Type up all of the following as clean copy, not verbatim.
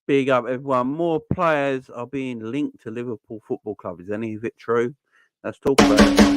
Big up, everyone. More players are being linked to Liverpool Football Club. Is any of it true? Let's talk about it.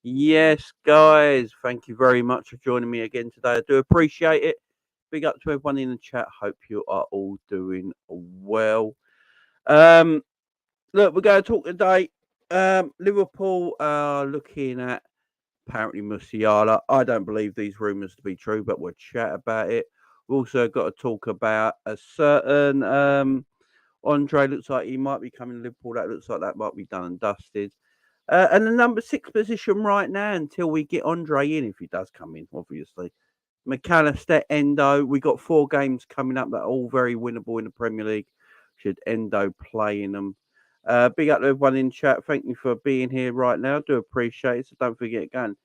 Yes, guys, thank you very much for joining me again today. I do appreciate it. Big up to everyone in the chat. Hope you are all doing well. Look, we're going to talk today. Liverpool are looking at apparently Musiala. I don't believe these rumours to be true, but we'll chat about it. We've also got to talk about a certain Andre. Looks like he might be coming to Liverpool. That looks like that might be done and dusted. And the number 6 position right now until we get Andre in, if he does come in, obviously. Macalister, Endo. We got 4 games coming up that are all very winnable in the Premier League. Should Endo play in them? Big up to everyone in chat. Thank you for being here right now. I do appreciate it. So don't forget, again,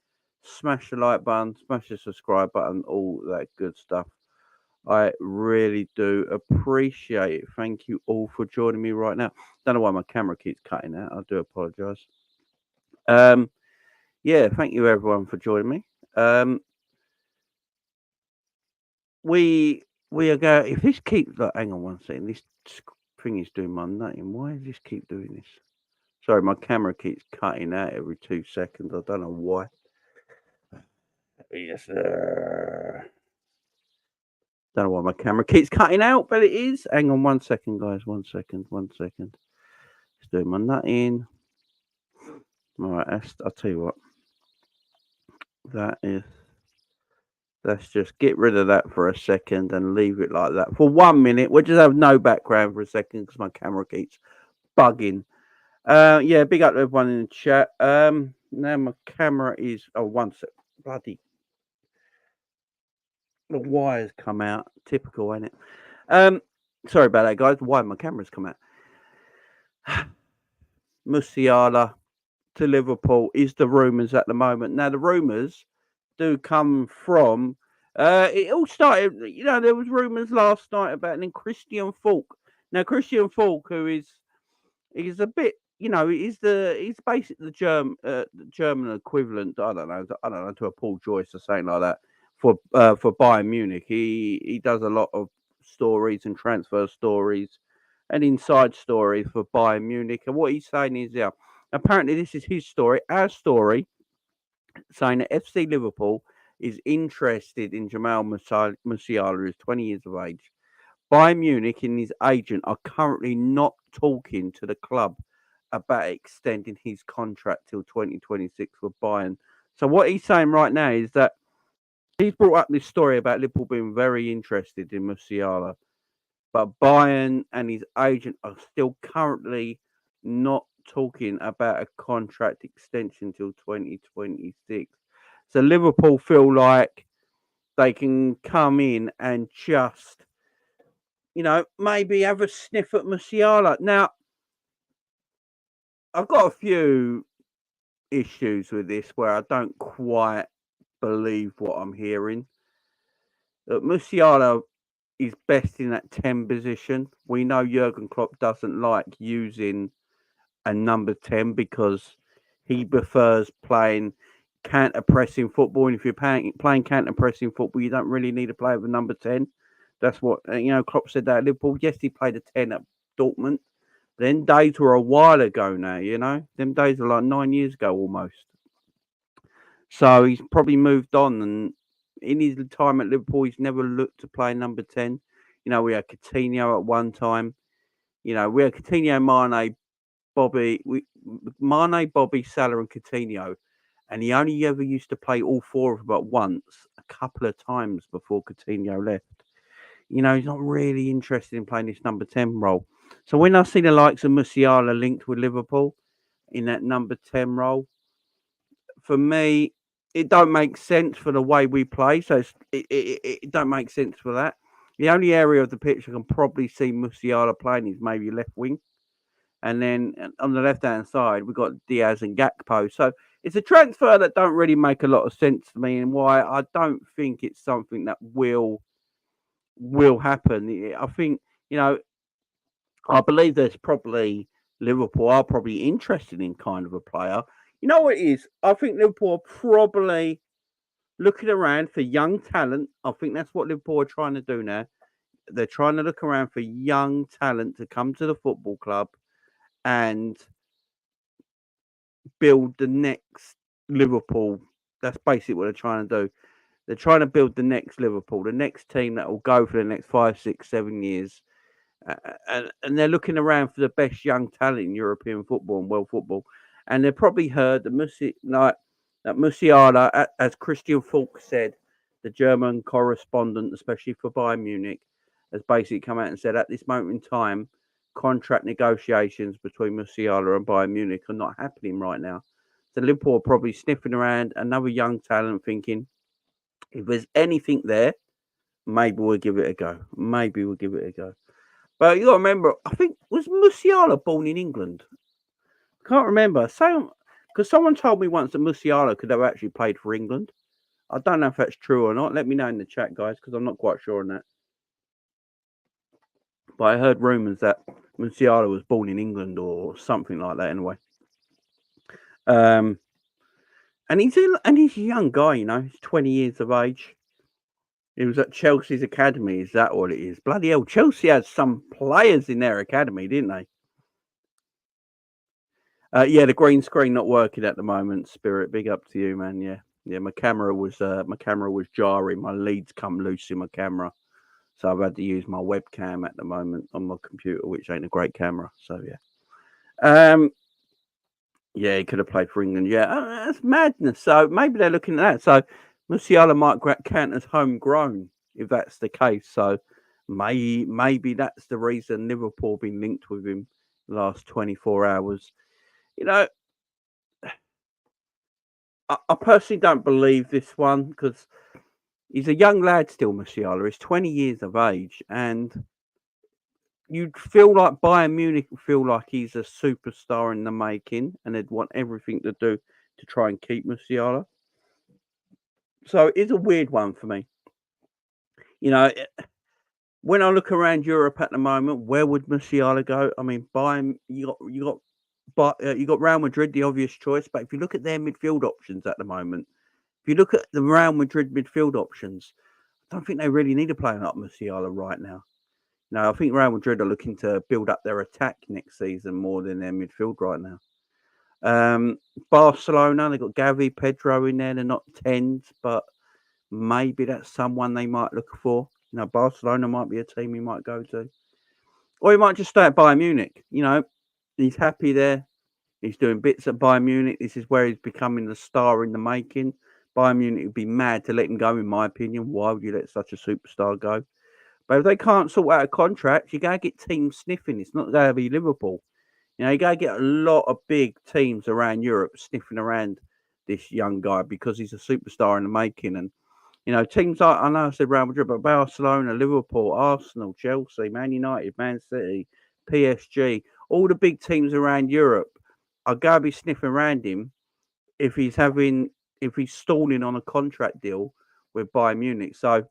smash the like button, smash the subscribe button, all that good stuff. I really do appreciate it. Thank you all for joining me right now. Don't know why my camera keeps cutting out. I do apologise. Yeah, thank you everyone for joining me. We are going. If this keeps like, hang on one second. This thing is doing my nutting. Why does this keep doing this? Sorry, my camera keeps cutting out every 2 seconds. I don't know why. Yes, don't know why my camera keeps cutting out, but it is. Hang on one second, guys. 1 second. 1 second. It's doing my nutting. All right, I'll tell you what. Let's just get rid of that for a second and leave it like that for 1 minute. We'll just have no background for a second because my camera keeps bugging. Yeah, big up to everyone in the chat. Now my camera is 1 sec. Bloody the wires come out. Typical, ain't it? Sorry about that, guys. Why my camera's come out? Musiala to Liverpool is the rumours at the moment. Now the rumours do come from it all started, there was rumours last night about Christian Falk. Now Christian Falk, who is a bit, he's basically the German equivalent, I don't know, to a Paul Joyce or something like that for Bayern Munich. He does a lot of stories and transfer stories and inside stories for Bayern Munich. And what he's saying is, apparently this is his story, our story, saying that FC Liverpool is interested in Jamal Musiala, who is 20 years of age. Bayern Munich and his agent are currently not talking to the club about extending his contract till 2026 with Bayern. So what he's saying right now is that he's brought up this story about Liverpool being very interested in Musiala, but Bayern and his agent are still currently not talking about a contract extension till 2026. So Liverpool feel like they can come in and just, maybe have a sniff at Musiala. Now, I've got a few issues with this where I don't quite believe what I'm hearing. That Musiala is best in that 10 position. We know Jurgen Klopp doesn't like using a number 10 because he prefers playing counter-pressing football. And if you're playing counter-pressing football, you don't really need to play with number 10. That's what, Klopp said that at Liverpool. Yes, he played a 10 at Dortmund. Them days were a while ago now, Them days are like 9 years ago almost. So he's probably moved on. And in his time at Liverpool, he's never looked to play number 10. We had Coutinho at one time. We had Coutinho, Mane, Bobby, Salah, and Coutinho, and he only ever used to play all four of them at once, a couple of times before Coutinho left. He's not really interested in playing this number 10 role. So when I see the likes of Musiala linked with Liverpool in that number 10 role, for me, it don't make sense for the way we play. So it don't make sense for that. The only area of the pitch I can probably see Musiala playing is maybe left wing. And then on the left-hand side, we've got Diaz and Gakpo. So it's a transfer that don't really make a lot of sense to me, and why I don't think it's something that will happen. I think, I believe there's probably Liverpool are probably interested in kind of a player. You know what it is? I think Liverpool are probably looking around for young talent. I think that's what Liverpool are trying to do now. They're trying to look around for young talent to come to the football club and build the next Liverpool. That's basically what they're trying to do. They're trying to build the next Liverpool, the next team that will go for the next 5, 6, 7 years. And they're looking around for the best young talent in European football and world football. And they've probably heard that Musiala, as Christian Falk said, the German correspondent, especially for Bayern Munich, has basically come out and said at this moment in time, contract negotiations between Musiala and Bayern Munich are not happening right now. So Liverpool are probably sniffing around another young talent, thinking, if there's anything there, maybe we'll give it a go. But you got to remember, I think, was Musiala born in England? I can't remember. Because someone told me once that Musiala could have actually played for England. I don't know if that's true or not. Let me know in the chat, guys, because I'm not quite sure on that. But I heard rumours that Musiala was born in England or something like that anyway. And he's a young guy, he's 20 years of age. He was at Chelsea's academy. Is that what it is? Bloody hell, Chelsea had some players in their academy, didn't they? Yeah, the green screen not working at the moment. Spirit, big up to you, man. Yeah. My camera was jarring. My leads come loose in my camera, so I've had to use my webcam at the moment on my computer, which ain't a great camera. So yeah. Yeah, he could have played for England. Yeah, that's madness. So maybe they're looking at that. So Musiala might count as homegrown if that's the case. So maybe that's the reason Liverpool been linked with him the last 24 hours. I personally don't believe this one because he's a young lad still, Musiala. He's 20 years of age, and you'd feel like Bayern Munich would feel like he's a superstar in the making, and they'd want everything to do to try and keep Musiala. So it's a weird one for me. When I look around Europe at the moment, where would Musiala go? I mean, Bayern, you got Real Madrid, the obvious choice. But if you look at their midfield options at the moment, if you look at the Real Madrid midfield options, I don't think they really need a player like Musiala right now. No, I think Real Madrid are looking to build up their attack next season more than their midfield right now. Barcelona, they've got Gavi, Pedro in there. They're not 10s, but maybe that's someone they might look for. Barcelona might be a team he might go to. Or he might just stay at Bayern Munich. He's happy there. He's doing bits at Bayern Munich. This is where he's becoming the star in the making. Bayern Munich would be mad to let him go, in my opinion. Why would you let such a superstar go? But if they can't sort out a contract, you got to get teams sniffing. It's not going to be Liverpool. You got to get a lot of big teams around Europe sniffing around this young guy because he's a superstar in the making. And, teams like, I know I said Real Madrid, but Barcelona, Liverpool, Arsenal, Chelsea, Man United, Man City, PSG, all the big teams around Europe are going to be sniffing around him if he's stalling on a contract deal with Bayern Munich. So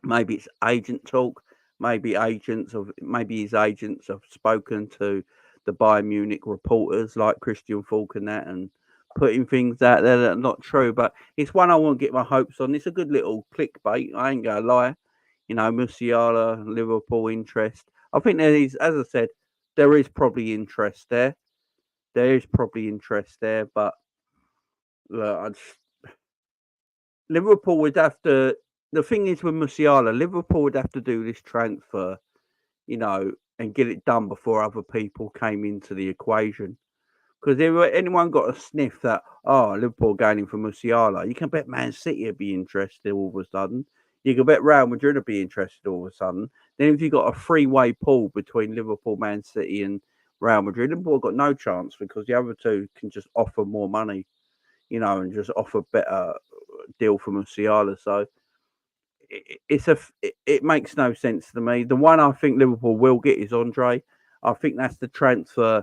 maybe it's agent talk. Maybe his agents have spoken to the Bayern Munich reporters like Christian Falk and that, and putting things out there that are not true. But it's one I won't get my hopes on. It's a good little clickbait. I ain't gonna lie. Musiala, Liverpool interest. I think there is, as I said, there is probably interest there. There is probably interest there, but look, Liverpool would have to. The thing is with Musiala, Liverpool would have to do this transfer, and get it done before other people came into the equation. Because if anyone got a sniff that, Liverpool going in for Musiala, you can bet Man City would be interested all of a sudden. You can bet Real Madrid would be interested all of a sudden. Then if you got a three-way pull between Liverpool, Man City, and Real Madrid, Liverpool got no chance because the other two can just offer more money, and just offer better deal for Musiala. So it makes no sense to me. The one I think Liverpool will get is Andre. I think that's the transfer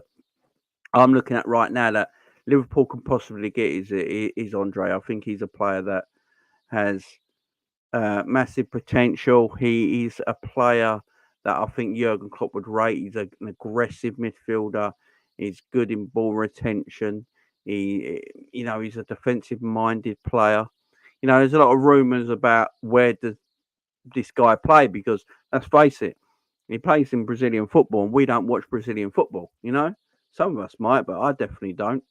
I'm looking at right now that Liverpool can possibly get is Andre. I think he's a player that has massive potential. He is a player that I think Jurgen Klopp would rate. He's an aggressive midfielder. He's good in ball retention. He's a defensive-minded player. There's a lot of rumours about where does this guy play, because let's face it, he plays in Brazilian football, and we don't watch Brazilian football. Some of us might, but I definitely don't.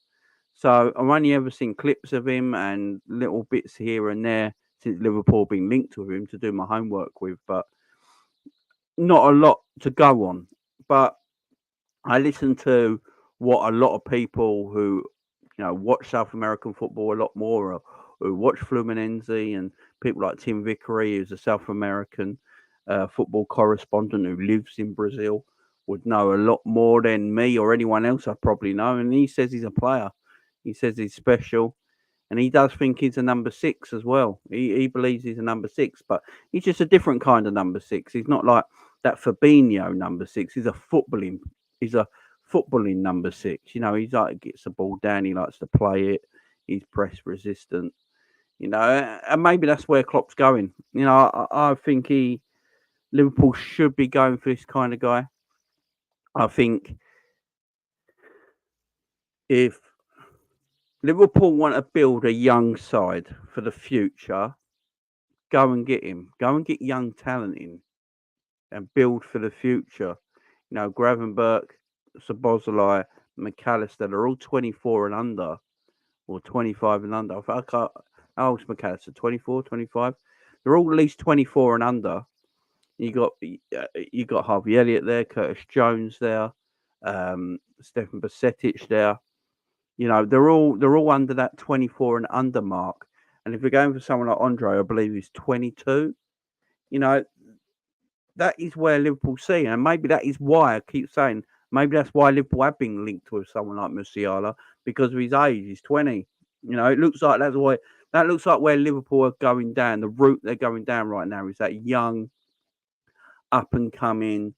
So I've only ever seen clips of him and little bits here and there since Liverpool been linked with him to do my homework with, but not a lot to go on. But I listen to what a lot of people who watch South American football a lot more, or who watch Fluminense, and people like Tim Vickery, who's a South American football correspondent who lives in Brazil, would know a lot more than me or anyone else I probably know. And he says he's a player. He says he's special. And he does think he's a number 6 as well. He believes he's a number 6, but he's just a different kind of number 6. He's not like that Fabinho number 6. He's a footballing number 6. He's like gets the ball down, he likes to play it, he's press resistant. And maybe that's where Klopp's going. I think Liverpool should be going for this kind of guy. I think if Liverpool want to build a young side for the future, go and get him. Go and get young talent in and build for the future. Gravenberch, Szoboszlai, McAllister, they're all 24 and under, or 25 and under. I can't, how old's McAllister? 24, 25? They're all at least 24 and under. You got Harvey Elliott there, Curtis Jones there, Stefan Bajcetic there. They're all under that 24 and under mark. And if you're going for someone like Andre, I believe he's 22. That is where Liverpool see, and maybe that is why I keep saying maybe that's why Liverpool have been linked with someone like Musiala, because of his age. He's 20. It looks like that's why. That looks like where Liverpool are going down. The route they're going down right now is that young, up and coming,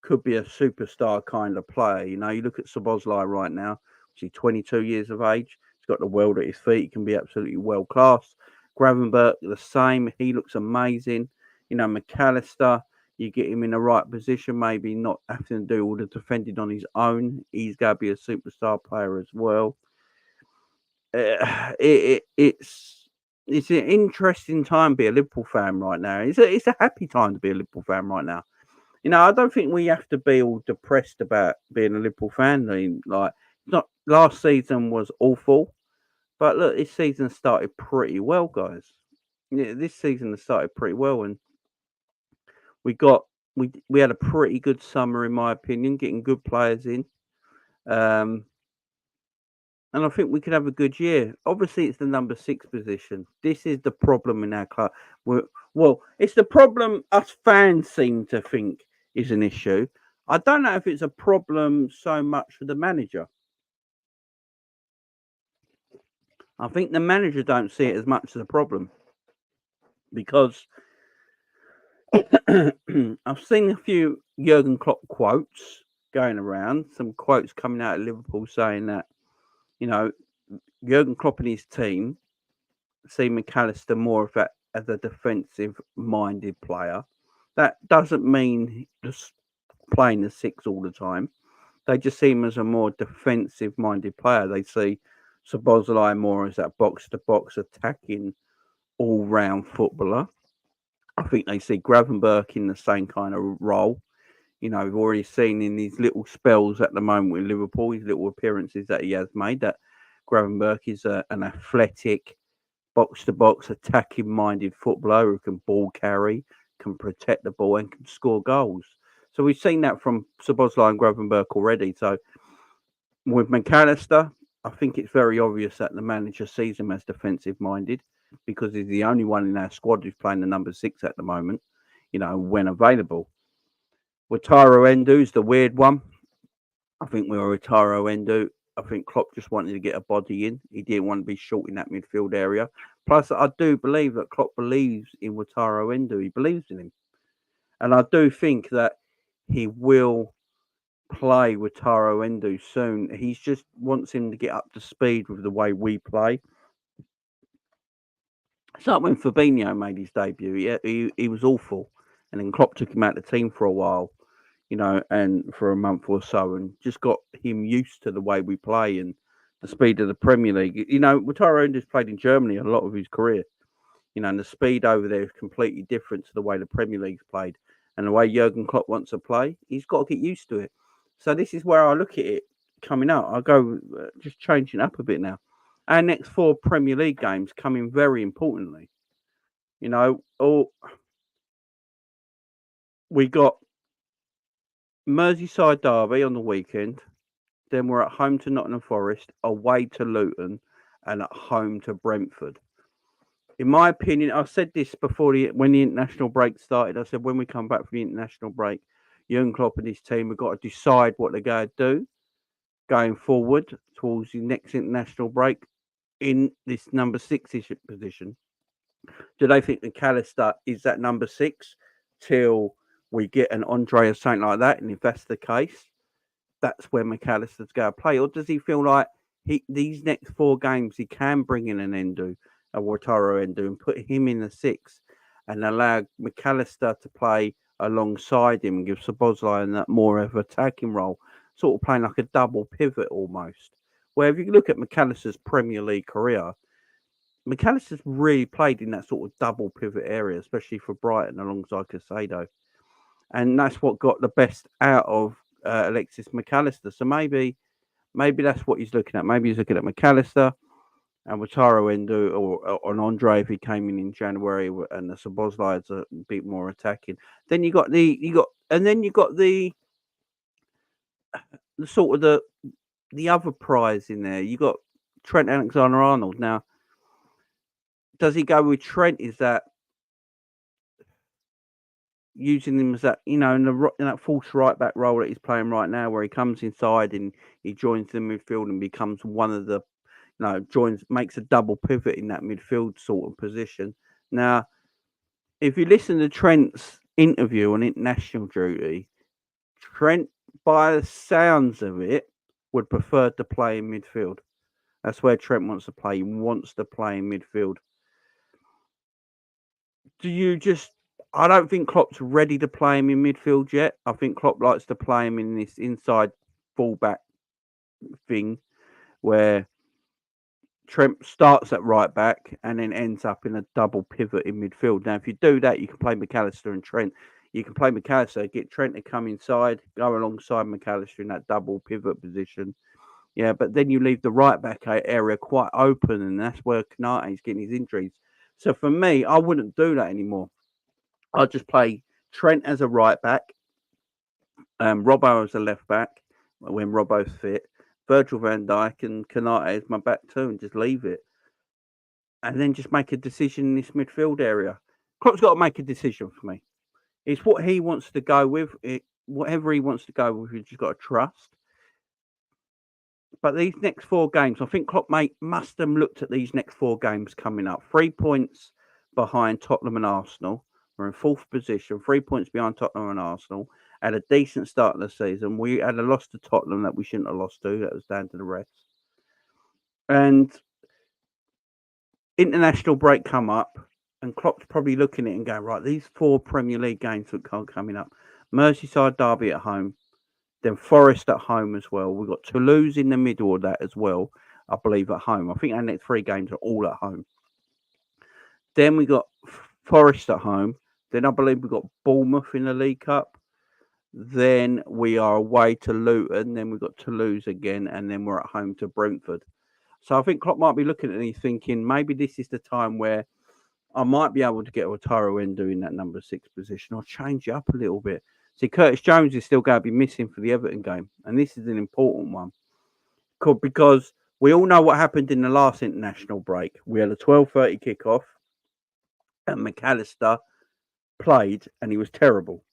could be a superstar kind of player. You look at Szoboszlai right now. He's 22 years of age. He's got the world at his feet. He can be absolutely world class. Gravenberch, the same. He looks amazing. McAllister, you get him in the right position, maybe not having to do all the defending on his own. He's going to be a superstar player as well. It's an interesting time to be a Liverpool fan right now. It's a happy time to be a Liverpool fan right now. I don't think we have to be all depressed about being a Liverpool fan. Not last season was awful, but look, this season started pretty well, guys. Yeah, this season has started pretty well, and we had a pretty good summer, in my opinion, getting good players in. And I think we could have a good year. Obviously, it's the number 6 position. This is the problem in our club. It's the problem us fans seem to think is an issue. I don't know if it's a problem so much for the manager. I think the manager don't see it as much as a problem, because I've seen a few Jurgen Klopp quotes going around, some quotes coming out of Liverpool saying that, Jurgen Klopp and his team see McAllister more of that as a defensive-minded player. That doesn't mean just playing the 6 all the time. They just see him as a more defensive-minded player. They see Szoboszlai more as that box-to-box attacking all-round footballer. I think they see Gravenberch in the same kind of role. We've already seen in these little spells at the moment with Liverpool, his little appearances that he has made, that Gravenberch is an athletic, box-to-box, attacking-minded footballer who can ball carry, can protect the ball, and can score goals. So we've seen that from Szoboszlai and Gravenberch already. So with McAllister, I think it's very obvious that the manager sees him as defensive-minded because he's the only one in our squad who's playing the number 6 at the moment, when available. Wataru Endo's the weird one. I think we were Wataru Endo. I think Klopp just wanted to get a body in. He didn't want to be short in that midfield area. Plus, I do believe that Klopp believes in Wataru Endo. He believes in him. And I do think that he will play Wataru Endo soon. He just wants him to get up to speed with the way we play. It's like when Fabinho made his debut. He was awful. And then Klopp took him out of the team for a while, and for a month or so, and just got him used to the way we play and the speed of the Premier League. Wataru Endo's played in Germany a lot of his career, and the speed over there is completely different to the way the Premier League's played. And the way Jurgen Klopp wants to play, he's got to get used to it. So this is where I look at it coming out. I go just changing up a bit now. Our next 4 Premier League games come in very importantly. We got Merseyside derby on the weekend. Then we're at home to Nottingham Forest, away to Luton, and at home to Brentford. In my opinion, I said this before when the international break started. I said when we come back from the international break, Jurgen Klopp and his team have got to decide what they're going to do going forward towards the next international break in this number 6 position. Do they think McAllister is that number 6 till we get an Andre or something like that? And if that's the case, that's where McAllister's going to play. Or does he feel like these next 4 games he can bring in an Endo, a Wataru Endo, and put him in the 6 and allow McAllister to play alongside him and give Szoboszlai that more of an attacking role, sort of playing like a double pivot almost. Where if you look at McAllister's Premier League career, McAllister's really played in that sort of double pivot area, especially for Brighton alongside Caicedo. And that's what got the best out of Alexis McAllister. So maybe that's what he's looking at. Maybe he's looking at McAllister and Wataru Endo or an Andre if he came in January, and the Szoboszlai is a bit more attacking. Then you got the sort of the other prize in there. You got Trent Alexander-Arnold. Now, does he go with Trent? Is that using him as that, in that false right back role that he's playing right now, where he comes inside and he joins the midfield and becomes one of the, makes a double pivot in that midfield sort of position. Now, if you listen to Trent's interview on international duty, Trent, by the sounds of it, would prefer to play in midfield. That's where Trent wants to play. He wants to play in midfield. I don't think Klopp's ready to play him in midfield yet. I think Klopp likes to play him in this inside fullback thing where Trent starts at right back and then ends up in a double pivot in midfield. Now, if you do that, you can play McAllister and Trent. You can play McAllister, get Trent to come inside, go alongside McAllister in that double pivot position. Yeah, but then you leave the right back area quite open, and that's where Konate is getting his injuries. So for me, I wouldn't do that anymore. I'll just play Trent as a right back, Robbo as a left back when Robbo's fit, Virgil van Dijk and Konate as my back two, and just leave it. And then just make a decision in this midfield area. Klopp's got to make a decision for me. It's what he wants to go with. Whatever he wants to go with, he's just got to trust. But these next 4 games, I think Klopp must have looked at these next 4 games coming up. 3 points behind Tottenham and Arsenal. We're in 4th position, 3 points behind Tottenham and Arsenal. Had a decent start of the season. We had a loss to Tottenham that we shouldn't have lost to. That was down to the refs. And international break come up, and Klopp's probably looking at it and going, right, these 4 Premier League games that are coming up. Merseyside derby at home. Then Forest at home as well. We've got Toulouse in the middle of that as well, I believe, at home. I think our next 3 games are all at home. Then we got Forest at home. Then I believe we've got Bournemouth in the League Cup. Then we are away to Luton. Then we've got Toulouse again. And then we're at home to Brentford. So I think Klopp might be looking at me thinking maybe this is the time where I might be able to get Wataru Endo in that number 6 position or change it up a little bit. See, Curtis Jones is still going to be missing for the Everton game. And this is an important one. Because we all know what happened in the last international break. We had a 12:30 kickoff and McAllister played and he was terrible.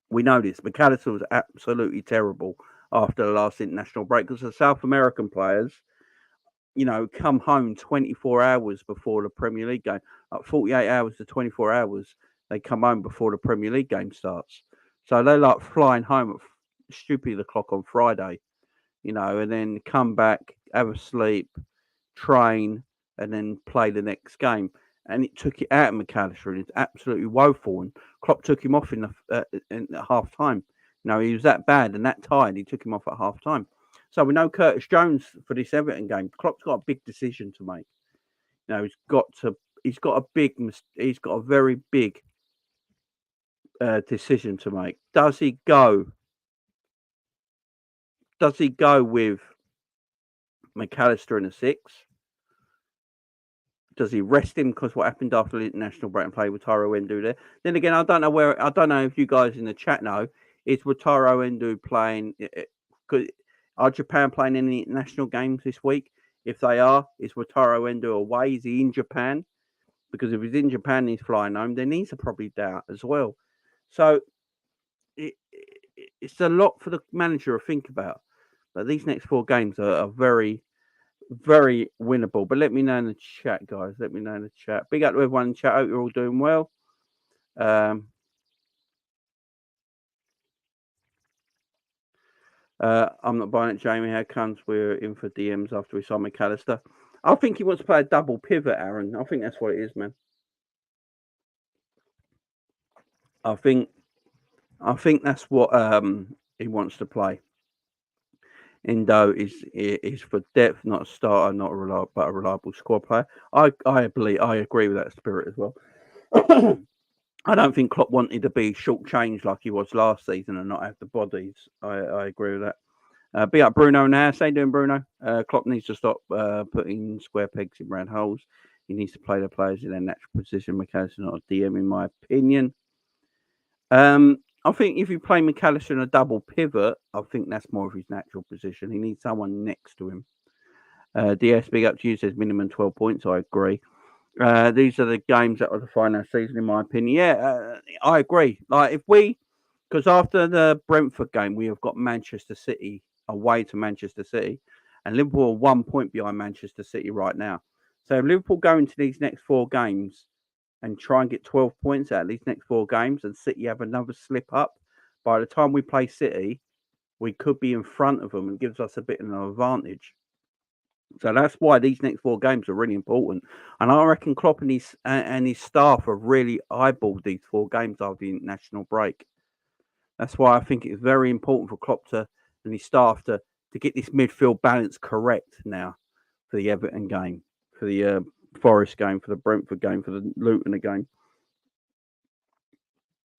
We know this. McAllister was absolutely terrible after the last international break because the South American players, come home 24 hours before the Premier League game. Like 48 hours to 24 hours, they come home before the Premier League game starts. So they're like flying home at stupid o'clock on Friday, and then come back, have a sleep, train, and then play the next game. And it took it out of McAllister, and it's absolutely woeful. And Klopp took him off in half time. He was that bad and that tired. He took him off at half time. So we know Curtis Jones for this Everton game. Klopp's got a big decision to make. He's got a very big decision to make. Does he go with McAllister in a 6? Does he rest him because what happened after the international break and play with Wataru Endo there? Then again, I don't know if you guys in the chat know. Is Wataru Endo playing? Are Japan playing any international games this week? If they are, is Wataru Endo away? Is he in Japan? Because if he's in Japan and he's flying home, then he's probably doubt as well. So it's a lot for the manager to think about. But these next 4 games are very, very winnable. But let me know in the chat, guys. Let me know in the chat. Big up to everyone in the chat. Hope you're all doing well. I'm not buying it, Jamie. How comes we're in for DMs after we saw McAllister? I think he wants to play a double pivot, Aaron. I think that's what it is, man. I think that's what he wants to play. Endo is for depth, not a starter, not a reliable squad player. I agree with that spirit as well. I don't think Klopp wanted to be short-changed like he was last season and not have the bodies. I agree with that. Be up Bruno now. How you doing, Bruno? Klopp needs to stop putting square pegs in round holes. He needs to play the players in their natural position. McAllister not a DM, in my opinion. I think if you play McAllister in a double pivot, I think that's more of his natural position. He needs someone next to him. DS, big up to you, says minimum 12 points. I agree. These are the games that will define our season, in my opinion. Yeah, I agree. Because after the Brentford game, we have got Manchester City away to Manchester City, and Liverpool are 1 point behind Manchester City right now. So if Liverpool go into these next 4 games and try and get 12 points out of these next 4 games, and City have another slip up, by the time we play City, we could be in front of them and gives us a bit of an advantage. So that's why these next 4 games are really important. And I reckon Klopp and his staff have really eyeballed these 4 games after the international break. That's why I think it's very important for Klopp and his staff to get this midfield balance correct now for the Everton game, for the Forest game, for the Brentford game, for the Luton game.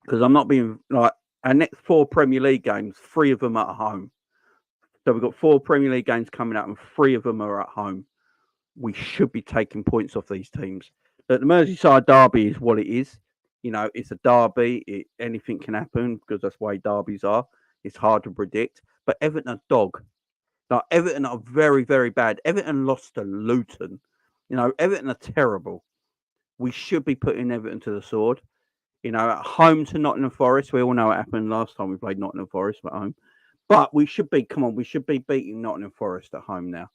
Because I'm not being like, our next 4 Premier League games, 3 of them are at home. So we've got 4 Premier League games coming up and 3 of them are at home. We should be taking points off these teams. But the Merseyside derby is what it is. It's a derby. Anything can happen because that's why derbies are. It's hard to predict. But Everton are dog. Like, Everton are very, very bad. Everton lost to Luton. Everton are terrible. We should be putting Everton to the sword. At home to Nottingham Forest. We all know what happened last time we played Nottingham Forest at home. But we should be beating Nottingham Forest at home now.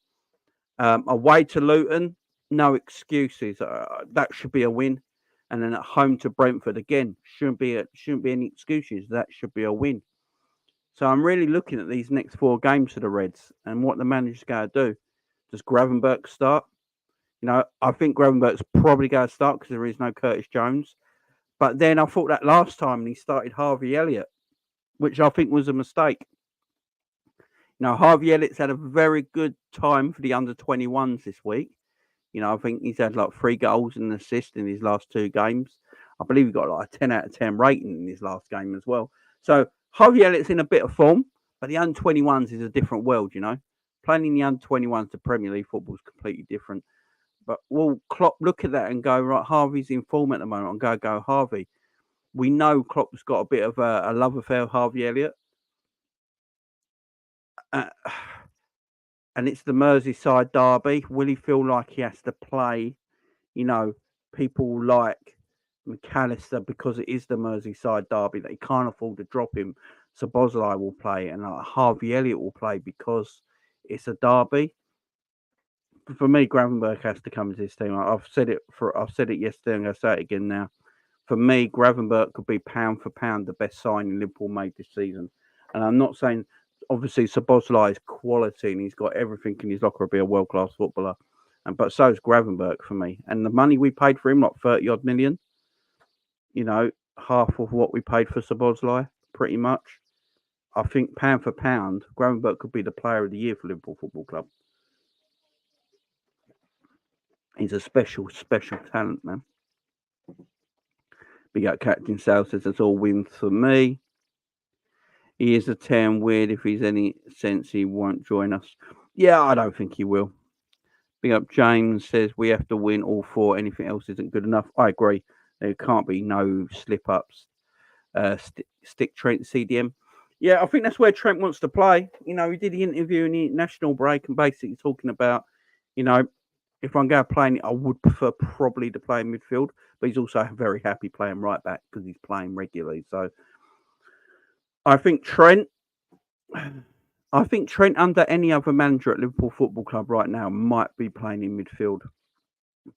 Away to Luton, no excuses. That should be a win. And then at home to Brentford, again, shouldn't be any excuses. That should be a win. So I'm really looking at these next 4 games for the Reds and what the manager's going to do. Does Gravenberch start? I think Gravenberch's probably going to start because there is no Curtis Jones. But then I thought that last time he started Harvey Elliott, which I think was a mistake. Now, Harvey Elliott's had a very good time for the under-21s this week. I think he's had like 3 goals and an assist in his last 2 games. I believe he got like a 10 out of 10 rating in his last game as well. So Harvey Elliott's in a bit of form, but the under-21s is a different world, Playing in the under-21s to Premier League football is completely different. But will Klopp look at that and go, right, Harvey's in form at the moment, and go Harvey. We know Klopp's got a bit of a love affair with Harvey Elliott. And it's the Merseyside derby. Will he feel like he has to play, people like McAllister because it is the Merseyside derby that he can't afford to drop him? So Bosley will play and Harvey Elliott will play because it's a derby. For me, Gravenberch has to come to this team. I've said it yesterday. I'm going to say it again now. For me, Gravenberch could be pound for pound the best signing Liverpool made this season. And I'm not saying, obviously, Szoboszlai is quality and he's got everything in his locker to be a world-class footballer. But so is Gravenberch for me. And the money we paid for him, like 30-odd million, half of what we paid for Szoboszlai, pretty much. I think pound for pound, Gravenberch could be the player of the year for Liverpool Football Club. He's a special, special talent, man. Big up Captain Sal says it's all wins for me. He is a 10 weird. If he's any sense, he won't join us. Yeah, I don't think he will. Big up James says we have to win all 4. Anything else isn't good enough. I agree. There can't be no slip-ups. Stick Trent CDM. Yeah, I think that's where Trent wants to play. He did the interview in the national break and basically talking about, if I'm going to play, I would prefer probably to play in midfield. But he's also very happy playing right back because he's playing regularly. So I think Trent under any other manager at Liverpool Football Club right now might be playing in midfield.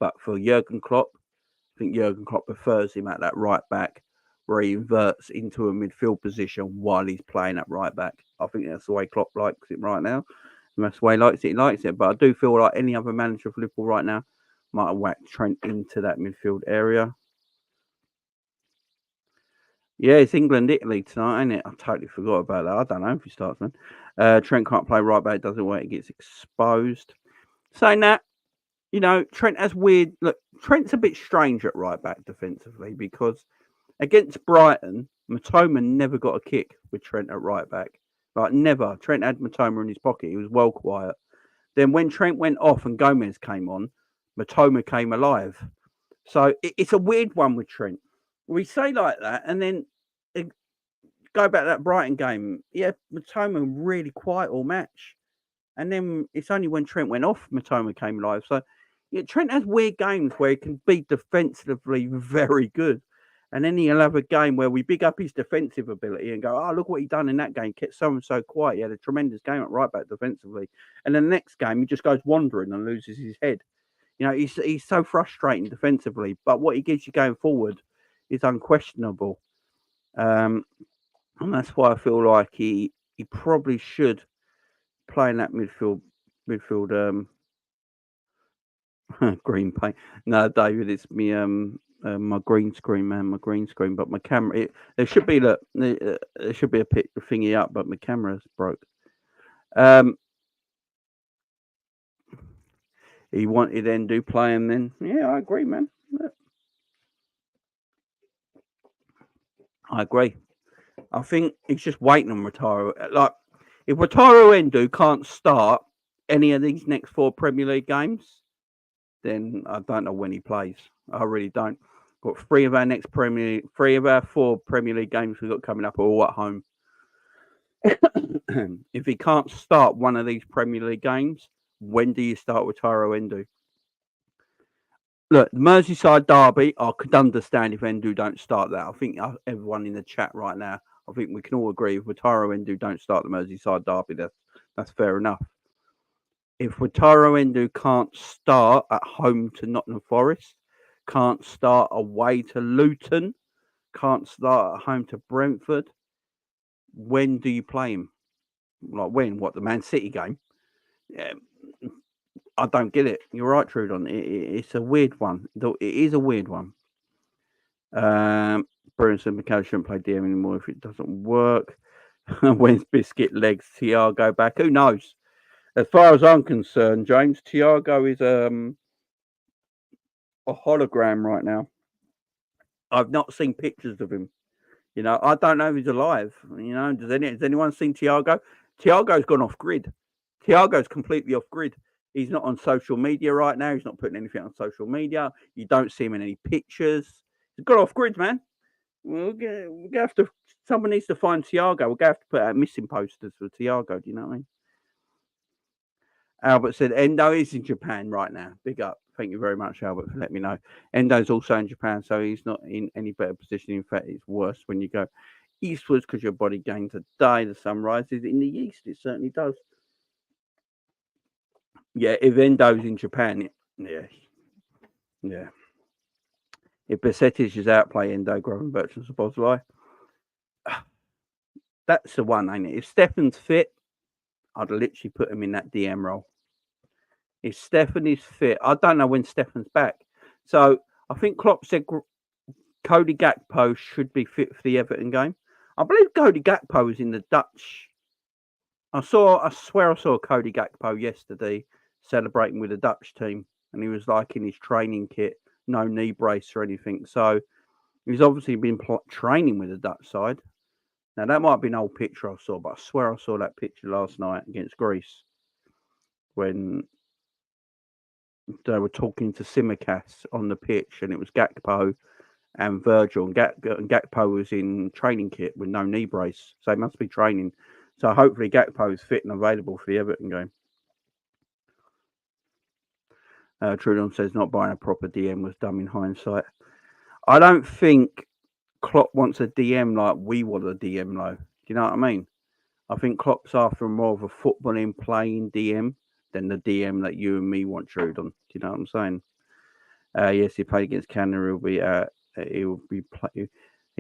But for Jurgen Klopp, I think Jurgen Klopp prefers him at that right back where he inverts into a midfield position while he's playing at right back. I think that's the way Klopp likes it right now. And that's the way he likes it. But I do feel like any other manager for Liverpool right now might have whacked Trent into that midfield area. Yeah, it's England-Italy tonight, ain't it? I totally forgot about that. I don't know if he starts, man. Trent can't play right back, doesn't work. He gets exposed. Saying that, Trent has weird... Look, Trent's a bit strange at right back defensively because against Brighton, Matoma never got a kick with Trent at right back. Like, never. Trent had Matoma in his pocket. He was well quiet. Then when Trent went off and Gomez came on, Matoma came alive. So it's a weird one with Trent. We say like that, and then go back to that Brighton game. Yeah, Matoma really quiet all match. And then it's only when Trent went off, Matoma came alive. So yeah, Trent has weird games where he can be defensively very good. And then he'll have a game where we big up his defensive ability and go, oh, look what he done in that game. Kept so quiet. He had a tremendous game at right back defensively. And then the next game, he just goes wandering and loses his head. He's so frustrating defensively. But what he gives you going forward is unquestionable. And that's why I feel like he probably should play in that midfield green paint. No, David, it's me my green screen, man, my green screen. But my camera, there should be there should be a thingy up, but my camera's broke. He wanted Endo playing then. Yeah, I agree, man. I agree. I think he's just waiting on Rotaro. Like, if Rotaro Endo can't start any of these next 4 Premier League games, then I don't know when he plays. I really don't. Got 3 of our 4 Premier League games we've got coming up are all at home. If he can't start one of these Premier League games, when do you start with Tyro Endo? Look, the Merseyside derby, I could understand if Endo don't start that. I think everyone in the chat right now, I think we can all agree if Tyro Endo don't start the Merseyside derby, that's fair enough. If Wataru Endo can't start at home to Nottingham Forest, can't start away to Luton, can't start at home to Brentford, when do you play him? Like when? What, the Man City game? Yeah, I don't get it. You're right, Trudon. It's a weird one. It is a weird one. Bruno said McAllister shouldn't play DM anymore if it doesn't work. When's Biscuit Legs Thiago back? Who knows? As far as I'm concerned, James, Thiago is a hologram right now. I've not seen pictures of him. I don't know if he's alive. Has anyone seen Thiago? Thiago's gone off grid. Thiago's completely off grid. He's not on social media right now. He's not putting anything on social media. You don't see him in any pictures. He's gone off grid, man. We're gonna have to. Someone needs to find Thiago. We're gonna have to put out missing posters for Thiago. Do you know what I mean? Albert said Endo is in Japan right now. Big up. Thank you very much, Albert, for letting me know. Endo's also in Japan, so he's not in any better position. In fact, it's worse when you go eastwards because your body gains a day. The sun rises in the east. It certainly does. Yeah, if Endo's in Japan, yeah. If Besetic is out, play Endo, Gravenberch and Szoboszlai. That's the one, ain't it? If Stefan's fit, I'd literally put him in that DM role. If Stefan is fit, I don't know when Stefan's back. So I think Klopp said Cody Gakpo should be fit for the Everton game. I believe Cody Gakpo is in the Dutch. I swear I saw Cody Gakpo yesterday celebrating with the Dutch team, and he was like in his training kit, no knee brace or anything. So he's obviously been training with the Dutch side. Now that might be an old picture I saw, but I swear I saw that picture last night against Greece when they were talking to Simicast on the pitch, and it was Gakpo and Virgil, and Gakpo was in training kit with no knee brace, so he must be training. So hopefully Gakpo is fit and available for the Everton game. Trudon says not buying a proper DM was dumb in hindsight. I don't think Klopp wants a DM like we want a DM though. Do you know what I mean? I think Klopp's after more of a footballing playing DM than the DM that you and me want, Trudon. Do you know what I'm saying? Yes, he played against Canada. He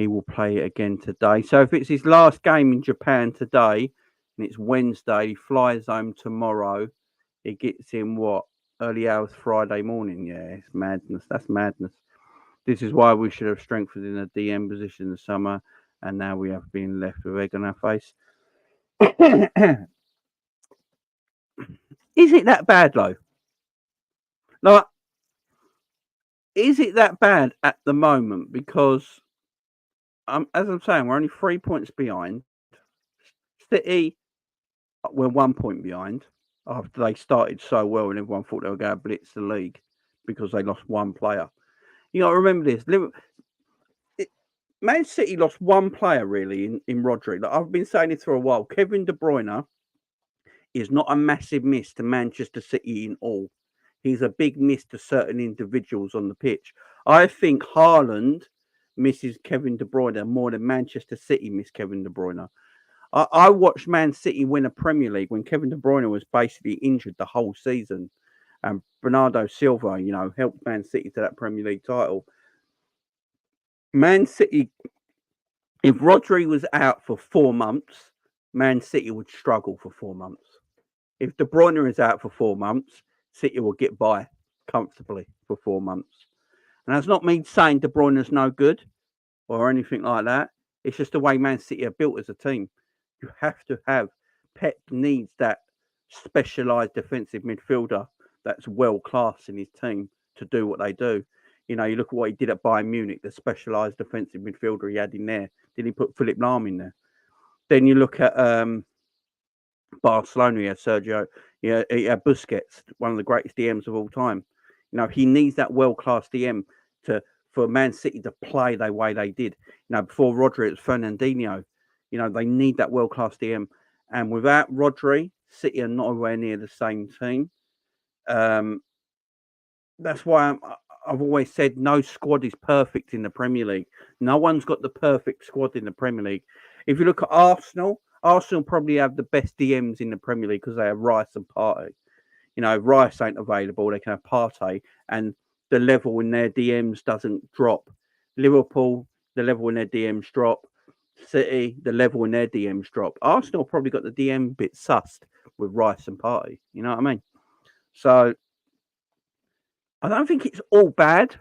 will play again today. So if it's his last game in Japan today, and it's Wednesday, he flies home tomorrow. He gets in early hours Friday morning. Yeah, it's madness. That's madness. This is why we should have strengthened in a DM position in the summer, and now we have been left with egg on our face. Is it that bad, though? Like, is it that bad at the moment? Because, as I'm saying, we're only 3 points behind. City, we're 1 point behind after they started so well, and everyone thought they were going to blitz the league because they lost one player. You got to remember this. Man City lost one player really in Rodri. Like, I've been saying it for a while. Kevin De Bruyne is not a massive miss to Manchester City in all. He's a big miss to certain individuals on the pitch. I think Haaland misses Kevin De Bruyne more than Manchester City miss Kevin De Bruyne. I watched Man City win a Premier League when Kevin De Bruyne was basically injured the whole season. And Bernardo Silva, helped Man City to that Premier League title. Man City, if Rodri was out for 4 months, Man City would struggle for 4 months. If De Bruyne is out for 4 months, City will get by comfortably for 4 months. And that's not me saying De Bruyne's no good or anything like that. It's just the way Man City are built as a team. You have to have. Pep needs that specialised defensive midfielder that's world class in his team to do what they do. You look at what he did at Bayern Munich, the specialised defensive midfielder he had in there. Did he put Philip Lahm in there? Then you look at Barcelona, he had Sergio, he had Busquets, one of the greatest DMs of all time. He needs that world-class DM for Man City to play the way they did. Before Rodri, it was Fernandinho. They need that world-class DM. And without Rodri, City are nowhere near the same team. That's why I've always said no squad is perfect in the Premier League. No one's got the perfect squad in the Premier League. If you look at Arsenal probably have the best DMs in the Premier League because they have Rice and Partey. Rice ain't available. They can have Partey, and the level in their DMs doesn't drop. Liverpool, the level in their DMs drop. City, the level in their DMs drop. Arsenal probably got the DM bit sussed with Rice and Partey. You know what I mean? So I don't think it's all bad.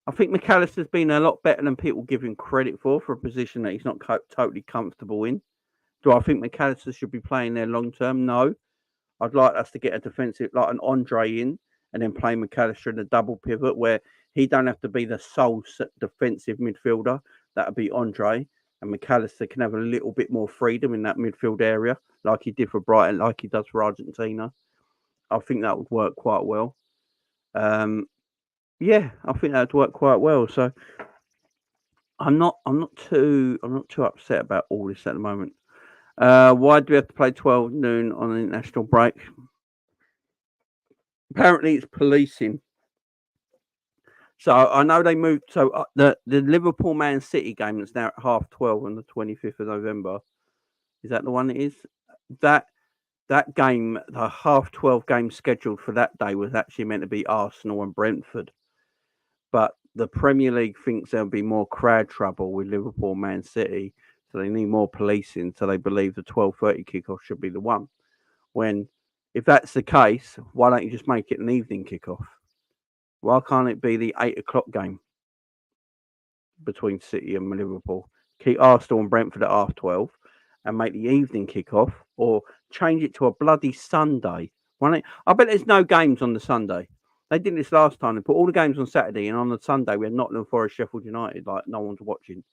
I I think McAllister's been a lot better than people give him credit for a position that he's not totally comfortable in. Do I think McAllister should be playing there long term? No. I'd like us to get a defensive, like an Andre in, and then play McAllister in a double pivot where he don't have to be the sole defensive midfielder. That would be Andre, and McAllister can have a little bit more freedom in that midfield area, like he did for Brighton, like he does for Argentina. I think that would work quite well. Yeah, I think that would work quite well. So I'm not too upset about all this at the moment. Why do we have to play 12 noon on an international break? Apparently, it's policing. So I know they moved. So the Liverpool Man City game that's now at 12:30 on the 25th of November. Is that the one it is? That game, the 12:30 game scheduled for that day was actually meant to be Arsenal and Brentford. But the Premier League thinks there'll be more crowd trouble with Liverpool Man City. So they need more policing. So they believe the 12:30 kickoff should be the one. When, if that's the case, why don't you just make it an evening kickoff? Why can't it be the 8 o'clock game between City and Liverpool? Keep Arsenal and Brentford at 12:30 and make the evening kickoff, or change it to a bloody Sunday. I bet there's no games on the Sunday. They did this last time. They put all the games on Saturday, and on the Sunday we had Nottingham Forest, Sheffield United, like no one's watching.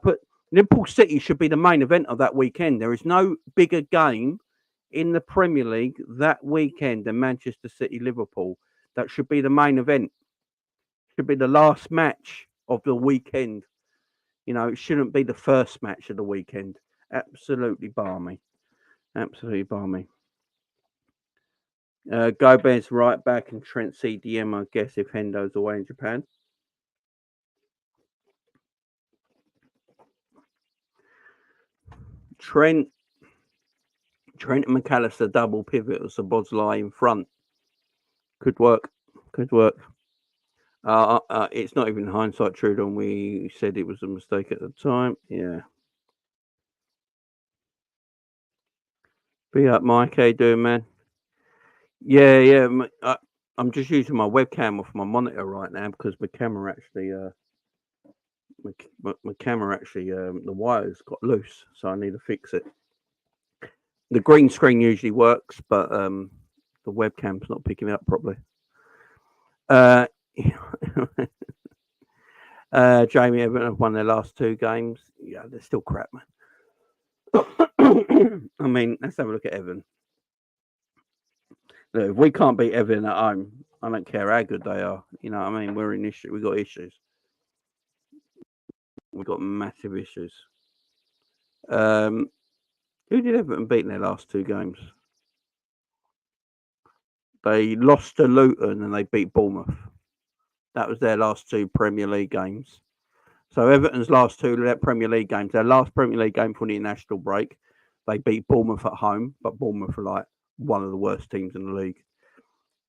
Put Liverpool City should be the main event of that weekend. There is no bigger game in the Premier League that weekend than Manchester City Liverpool. That should be the main event. Should be the last match of the weekend. It shouldn't be the first match of the weekend. Absolutely balmy. Absolutely balmy. Gomez right back and Trent CDM, I guess, if Hendo's away in Japan. Trent and McAllister double pivot with Szoboszlai in front. Could work. It's not even hindsight true, and we said it was a mistake at the time. Yeah. Be up, Mike. How you doing, man? Yeah. I'm just using my webcam off my monitor right now because my camera actually, the wires got loose, so I need to fix it. The green screen usually works, but the webcam's not picking it up properly. Jamie Everton have won their last 2 games. Yeah, they're still crap, man. I mean, let's have a look at Everton. Look, if we can't beat Everton at home, I don't care how good they are. You know what I mean? We're in issue. We've got issues. We've got massive issues. Who did Everton beat in their last 2 games? They lost to Luton and they beat Bournemouth. That was their last 2 Premier League games. So Everton's last 2 Premier League games, their last Premier League game for the international break, they beat Bournemouth at home, but Bournemouth are like one of the worst teams in the league.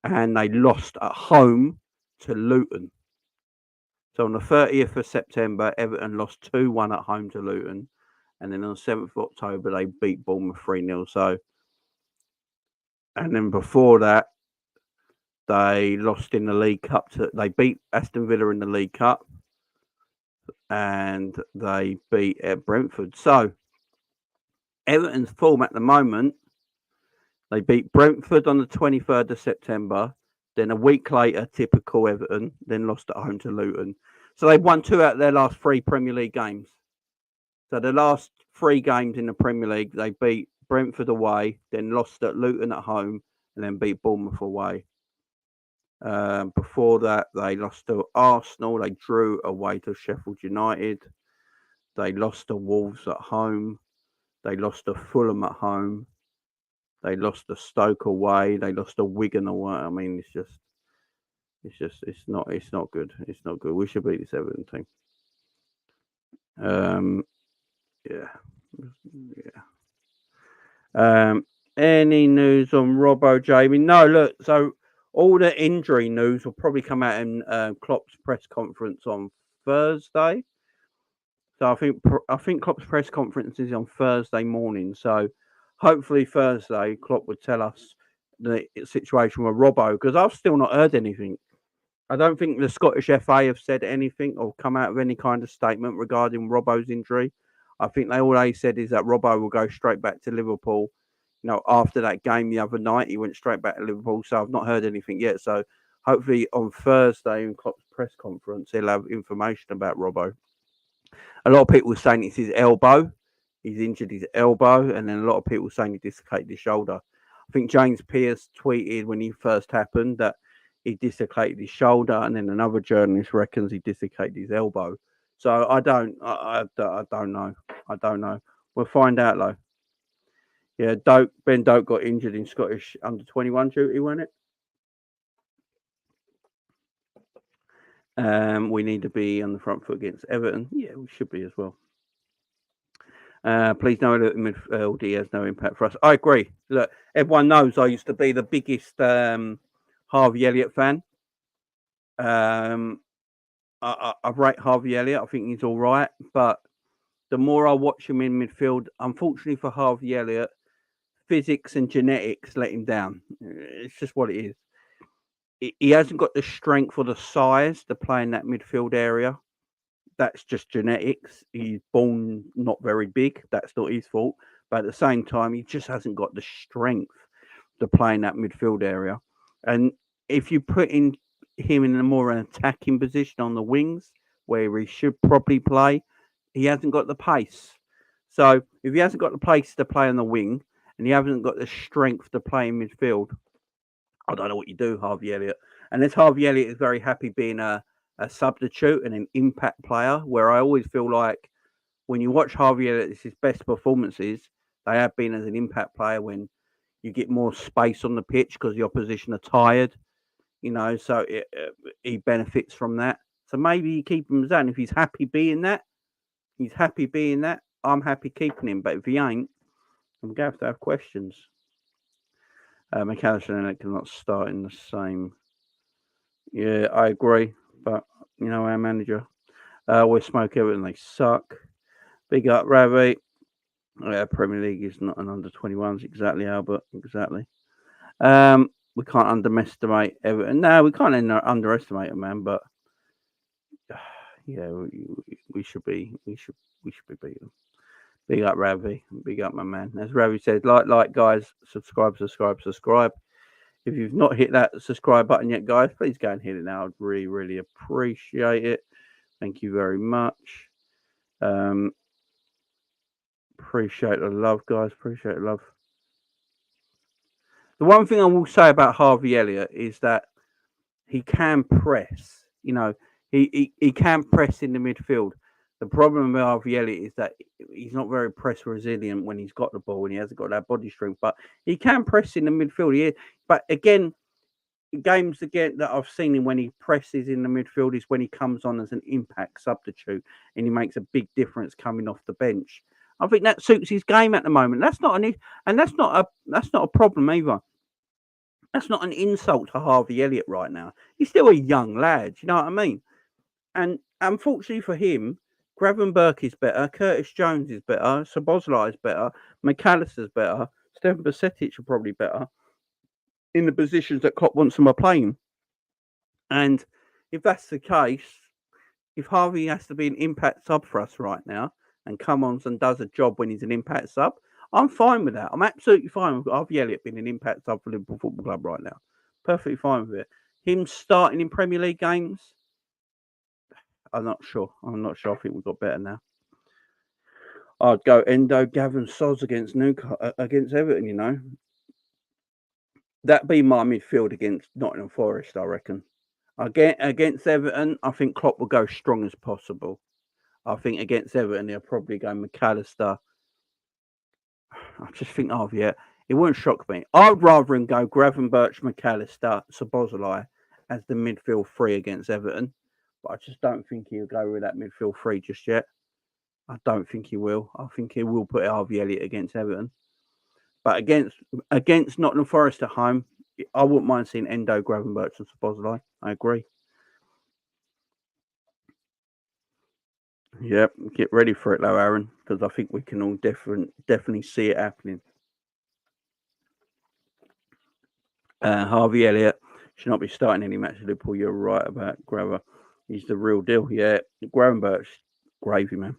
And they lost at home to Luton. So on the 30th of September, Everton lost 2-1 at home to Luton. And then on the 7th of October, they beat Bournemouth 3-0. So, and then before that, they lost in the League Cup. They beat Aston Villa in the League Cup. And they beat Brentford. So, Everton's form at the moment, they beat Brentford on the 23rd of September. Then a week later, typical Everton, then lost at home to Luton. So they've won 2 out of their last 3 Premier League games. So the last 3 games in the Premier League, they beat Brentford away, then lost at Luton at home, and then beat Bournemouth away. Before that, they lost to Arsenal. They drew away to Sheffield United. They lost to Wolves at home. They lost to Fulham at home. They lost to Stoke away. They lost to Wigan away. I mean, it's not good. It's not good. We should beat this Everton team. Any news on Robbo, Jamie? No, look. So all the injury news will probably come out in Klopp's press conference on Thursday. So I think Klopp's press conference is on Thursday morning. So hopefully Thursday, Klopp would tell us the situation with Robbo, because I've still not heard anything. I don't think the Scottish FA have said anything or come out with any kind of statement regarding Robbo's injury. I think all they said is that Robbo will go straight back to Liverpool. After that game the other night, he went straight back to Liverpool. So I've not heard anything yet. So hopefully on Thursday in Klopp's press conference, he'll have information about Robbo. A lot of people were saying it's his elbow. He's injured his elbow. And then a lot of people saying he dislocated his shoulder. I think James Pearce tweeted when he first happened that he dislocated his shoulder. And then another journalist reckons he dislocated his elbow. So I don't know. I don't know. We'll find out though. Yeah, Ben Doak got injured in Scottish under-21 duty, wasn't it? We need to be on the front foot against Everton. Yeah, we should be as well. Please know that midfield he has no impact for us. I agree. Look, everyone knows I used to be the biggest Harvey Elliott fan. I rate Harvey Elliott. I think he's all right, but the more I watch him in midfield, unfortunately for Harvey Elliott, physics and genetics let him down. It's just what it is. He hasn't got the strength or the size to play in that midfield area. That's just genetics. He's born not very big. That's not his fault. But at the same time, he just hasn't got the strength to play in that midfield area. And if you put him in a more attacking position on the wings, where he should probably play, he hasn't got the pace. So if he hasn't got the pace to play on the wing, and he hasn't got the strength to play in midfield, I don't know what you do, Harvey Elliott. Unless Harvey Elliott is very happy being a substitute and an impact player, where I always feel like when you watch Harvey Elliott, his best performances, they have been as an impact player when you get more space on the pitch because the opposition are tired, so he benefits from that. So maybe you keep him as that. And if he's happy being that, I'm happy keeping him. But if he ain't, I'm going to have questions. Macalister and cannot start in the same. Yeah, I agree. But, our manager, we smoke everything. They suck. Big up, Ravi. Premier League is not an under-21s. Exactly, Albert. Exactly. We can't underestimate Everton. No, we can't underestimate them, man. But, yeah, we should be. We should be beaten. Big up, Ravi. Big up, my man. As Ravi said, like, guys, subscribe. If you've not hit that subscribe button yet, guys, please go and hit it now. I'd really, really appreciate it. Thank you very much. Appreciate the love, guys. Appreciate the love. The one thing I will say about Harvey Elliott is that he can press. He can press in the midfield. The problem with Harvey Elliott is that he's not very press resilient when he's got the ball and he hasn't got that body strength. But he can press in the midfield. But again, games that I've seen him when he presses in the midfield is when he comes on as an impact substitute and he makes a big difference coming off the bench. I think that suits his game at the moment. That's not a problem either. That's not an insult to Harvey Elliott right now. He's still a young lad. You know what I mean? And unfortunately for him, Gravenberch is better, Curtis Jones is better, Szoboszlai is better, McAllister's better, Stefan Bajcetic are probably better in the positions that Klopp wants them to play in. And if that's the case, if Harvey has to be an impact sub for us right now and comes on and does a job when he's an impact sub, I'm fine with that. I'm absolutely fine with Harvey Elliott being an impact sub for Liverpool Football Club right now. Perfectly fine with it. Him starting in Premier League games, I'm not sure. I think we've got better now. I'd go Endo, Gavin Soz against Everton, That'd be my midfield against Nottingham Forest, I reckon. Against Everton, I think Klopp will go strong as possible. I think against Everton, he'll probably go McAllister. I just think, it wouldn't shock me. I'd rather him go Gravenberch, McAllister, Szoboszlai as the midfield three against Everton. But I just don't think he'll go with that midfield three just yet. I don't think he will. I think he will put Harvey Elliott against Everton. But against Nottingham Forest at home, I wouldn't mind seeing Endo, Gravenberch and Szoboszlai. I agree. Yep, get ready for it though, Aaron, because I think we can all definitely see it happening. Harvey Elliott Should not be starting any match at Liverpool. You're right about Graver. He's the real deal. Yeah, Gravenberg's gravy, man.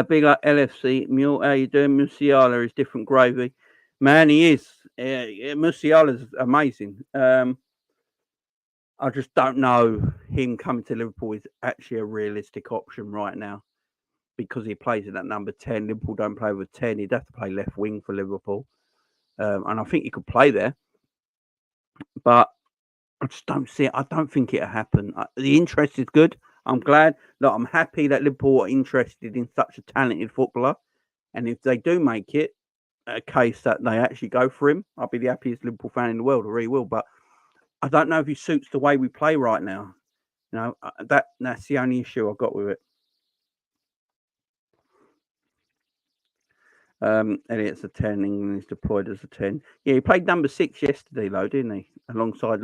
Big up LFC. Mule, how you doing? Musiala is different gravy. Man, he is. Musiala's amazing. I just don't know him coming to Liverpool is actually a realistic option right now because he plays in that number 10. Liverpool don't play with 10. He'd have to play left wing for Liverpool. And I think he could play there. But I just don't see it. I don't think it'll happen. The interest is good. I'm glad. Look, I'm happy that Liverpool are interested in such a talented footballer. And if they do make it a case that they actually go for him, I'll be the happiest Liverpool fan in the world. I really will. But I don't know if he suits the way we play right now. You know, that's the only issue I've got with it. Elliott's a 10. England is deployed as a 10. Yeah, he played number 6 yesterday, though, didn't he? Alongside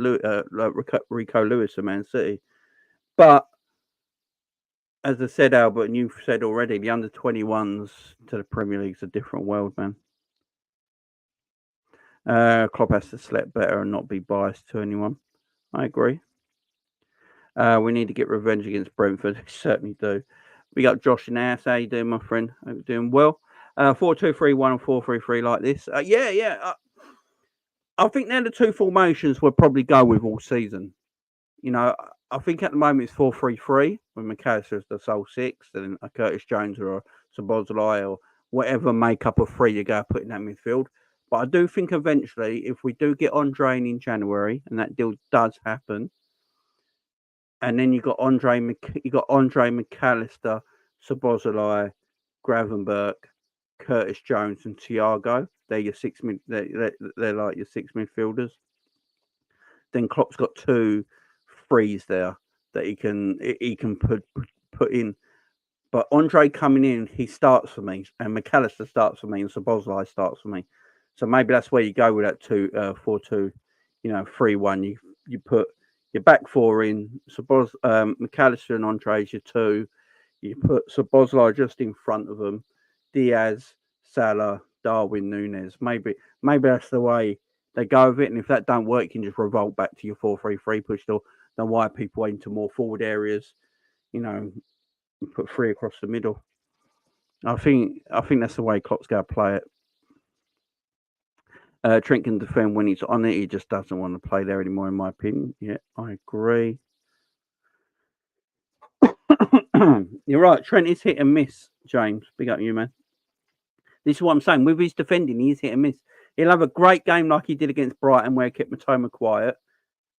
Rico Lewis of Man City. But as I said, Albert, and you've said already, the under-21s to the Premier League's a different world, man. Klopp has to select better and not be biased to anyone. I agree. We need to get revenge against Brentford. We certainly do. We got Josh in the house. How you doing, my friend? Hope you're doing well. 4-2-3-1 and 4-3-3 like this. I think they're the two formations we'll probably go with all season. You know, I think at the moment it's 4-3-3 when McAllister is the sole 6, and a Curtis Jones or a Szoboszlai or whatever makeup of 3 you go put in that midfield. But I do think eventually, if we do get Andre in January, and that deal does happen, and then you got Andre McAllister, Szoboszlai, Gravenberch, Curtis Jones, and Thiago. They're your they're like your 6 midfielders. Then Klopp's got 2 frees there that he can put in. But Andre coming in, he starts for me, and McAllister starts for me, and Szoboszlai starts for me. So maybe that's where you go with that 4-2, 3-1. You put your back 4 in, McAllister and Andre is your 2. You put Szoboszlai just in front of them, Diaz, Salah, Darwin, Núñez. Maybe that's the way they go with it. And if that don't work, you can just revolt back to your 4-3-3, push the wide people into more forward areas, and put 3 across the middle. I think that's the way Klopp's going to play it. Trent can defend when he's on it. He just doesn't want to play there anymore, in my opinion. Yeah, I agree. You're right. Trent is hit and miss, James. Big up you, man. This is what I'm saying. With his defending, he's hit and miss. He'll have a great game like he did against Brighton, where he kept Matoma quiet.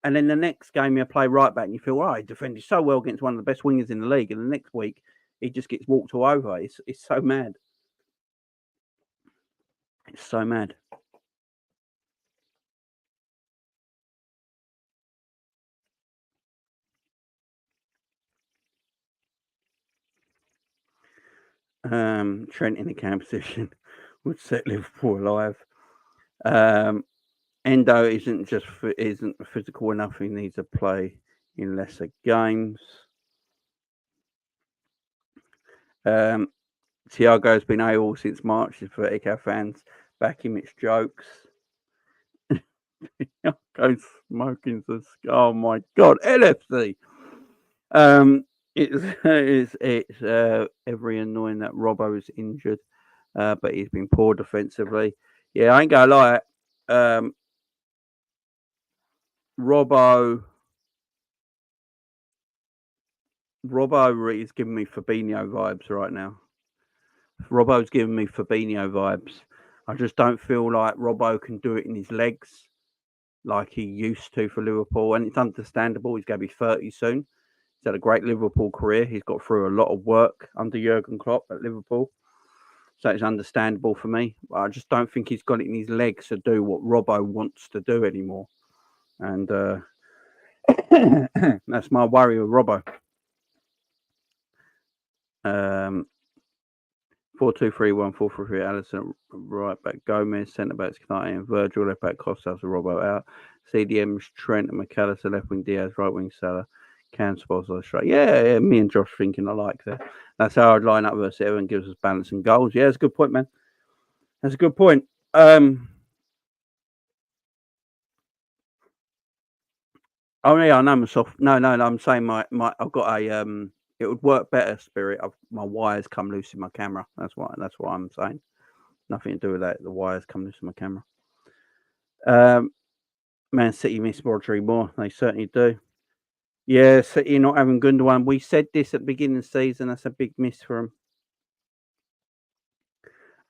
And then the next game, he'll play right back, and you feel, he defended so well against one of the best wingers in the league. And the next week, he just gets walked all over. It's so mad. It's so mad. Trent in the cam position would set Liverpool alive. Endo isn't physical enough. He needs to play in lesser games. Thiago's been AWOL since March. For Eco fans, back him. It's jokes. Thiago's smoking the. Oh my God, LFC. It's every annoying that Robbo is injured, but he's been poor defensively. Yeah, I ain't gonna lie. Robbo is giving me Fabinho vibes right now. Robbo's giving me Fabinho vibes. I just don't feel like Robbo can do it in his legs like he used to for Liverpool, and it's understandable. He's going to be 30 soon. He's had a great Liverpool career. He's got through a lot of work under Jurgen Klopp at Liverpool, so it's understandable for me. But I just don't think he's got it in his legs to do what Robbo wants to do anymore, and that's my worry with Robbo. 4-2-3-1, 4-3-3. Allison right back, Gomez centre backs, Canati and Virgil left back, Costas and Robbo out. CDM's Trent and McAllister left wing, Diaz right wing, Salah, Cam Szoboszlai straight. Yeah, me and Josh thinking alike there. That's how I'd line up versus everyone, gives us balance and goals. Yeah, that's a good point, man. That's a good point. Oh yeah, I know myself. No, no, no. I'm saying my. I've got a. It would work better, Spirit. My wires come loose in my camera. That's what I'm saying. Nothing to do with that. The wires come loose in my camera. Man City miss Rodri more. They certainly do. Yeah, City not having Gundogan. We said this at the beginning of the season. That's a big miss for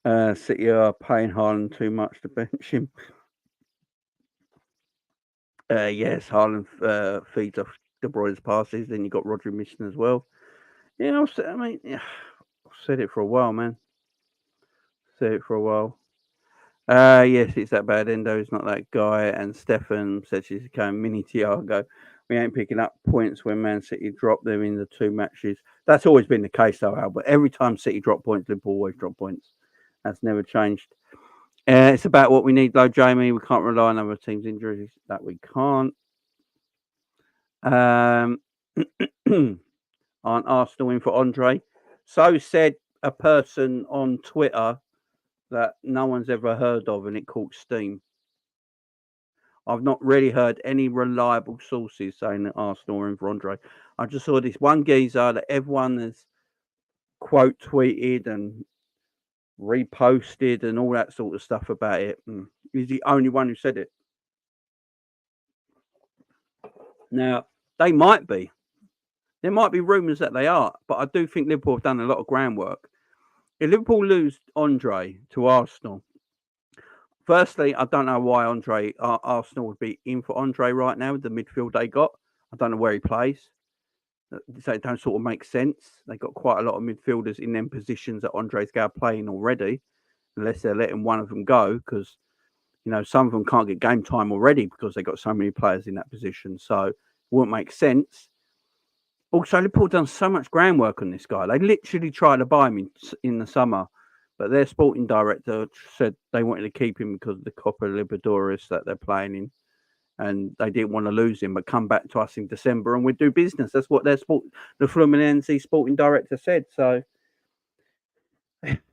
them. City are paying Haaland too much to bench him. Yes, Haaland feeds off De Bruyne's passes. Then you got Rodri missing as well. Yeah, I mean, yeah, I've said it for a while, man. Said it for a while. Yes, it's that bad. Endo's not that guy. And Stefan said she's become mini Thiago. We ain't picking up points when Man City drop them in the 2 matches. That's always been the case, though, Al. But every time City drop points, Liverpool always drop points. That's never changed. It's about what we need, though, Jamie. We can't rely on other teams' injuries. That we can't. Aren't Arsenal in for Andre? So said a person on Twitter that no one's ever heard of, and it caught steam. I've not really heard any reliable sources saying that Arsenal are in for Andre. I just saw this one geezer that everyone has quote tweeted and reposted and all that sort of stuff about it. He's the only one who said it. Now, they might be. There might be rumours that they are, but I do think Liverpool have done a lot of groundwork. If Liverpool lose Andre to Arsenal, firstly, I don't know why Arsenal would be in for Andre right now with the midfield they got. I don't know where he plays. So it don't sort of make sense. They got quite a lot of midfielders in them positions that Andre's going to play in already, unless they're letting one of them go because, some of them can't get game time already because they got so many players in that position. So it wouldn't make sense. Also, Liverpool done so much groundwork on this guy. They literally tried to buy him in the summer, but their sporting director said they wanted to keep him because of the Copa Libertadores that they're playing in. And they didn't want to lose him, but come back to us in December and we'd do business. That's what the Fluminense sporting director said. So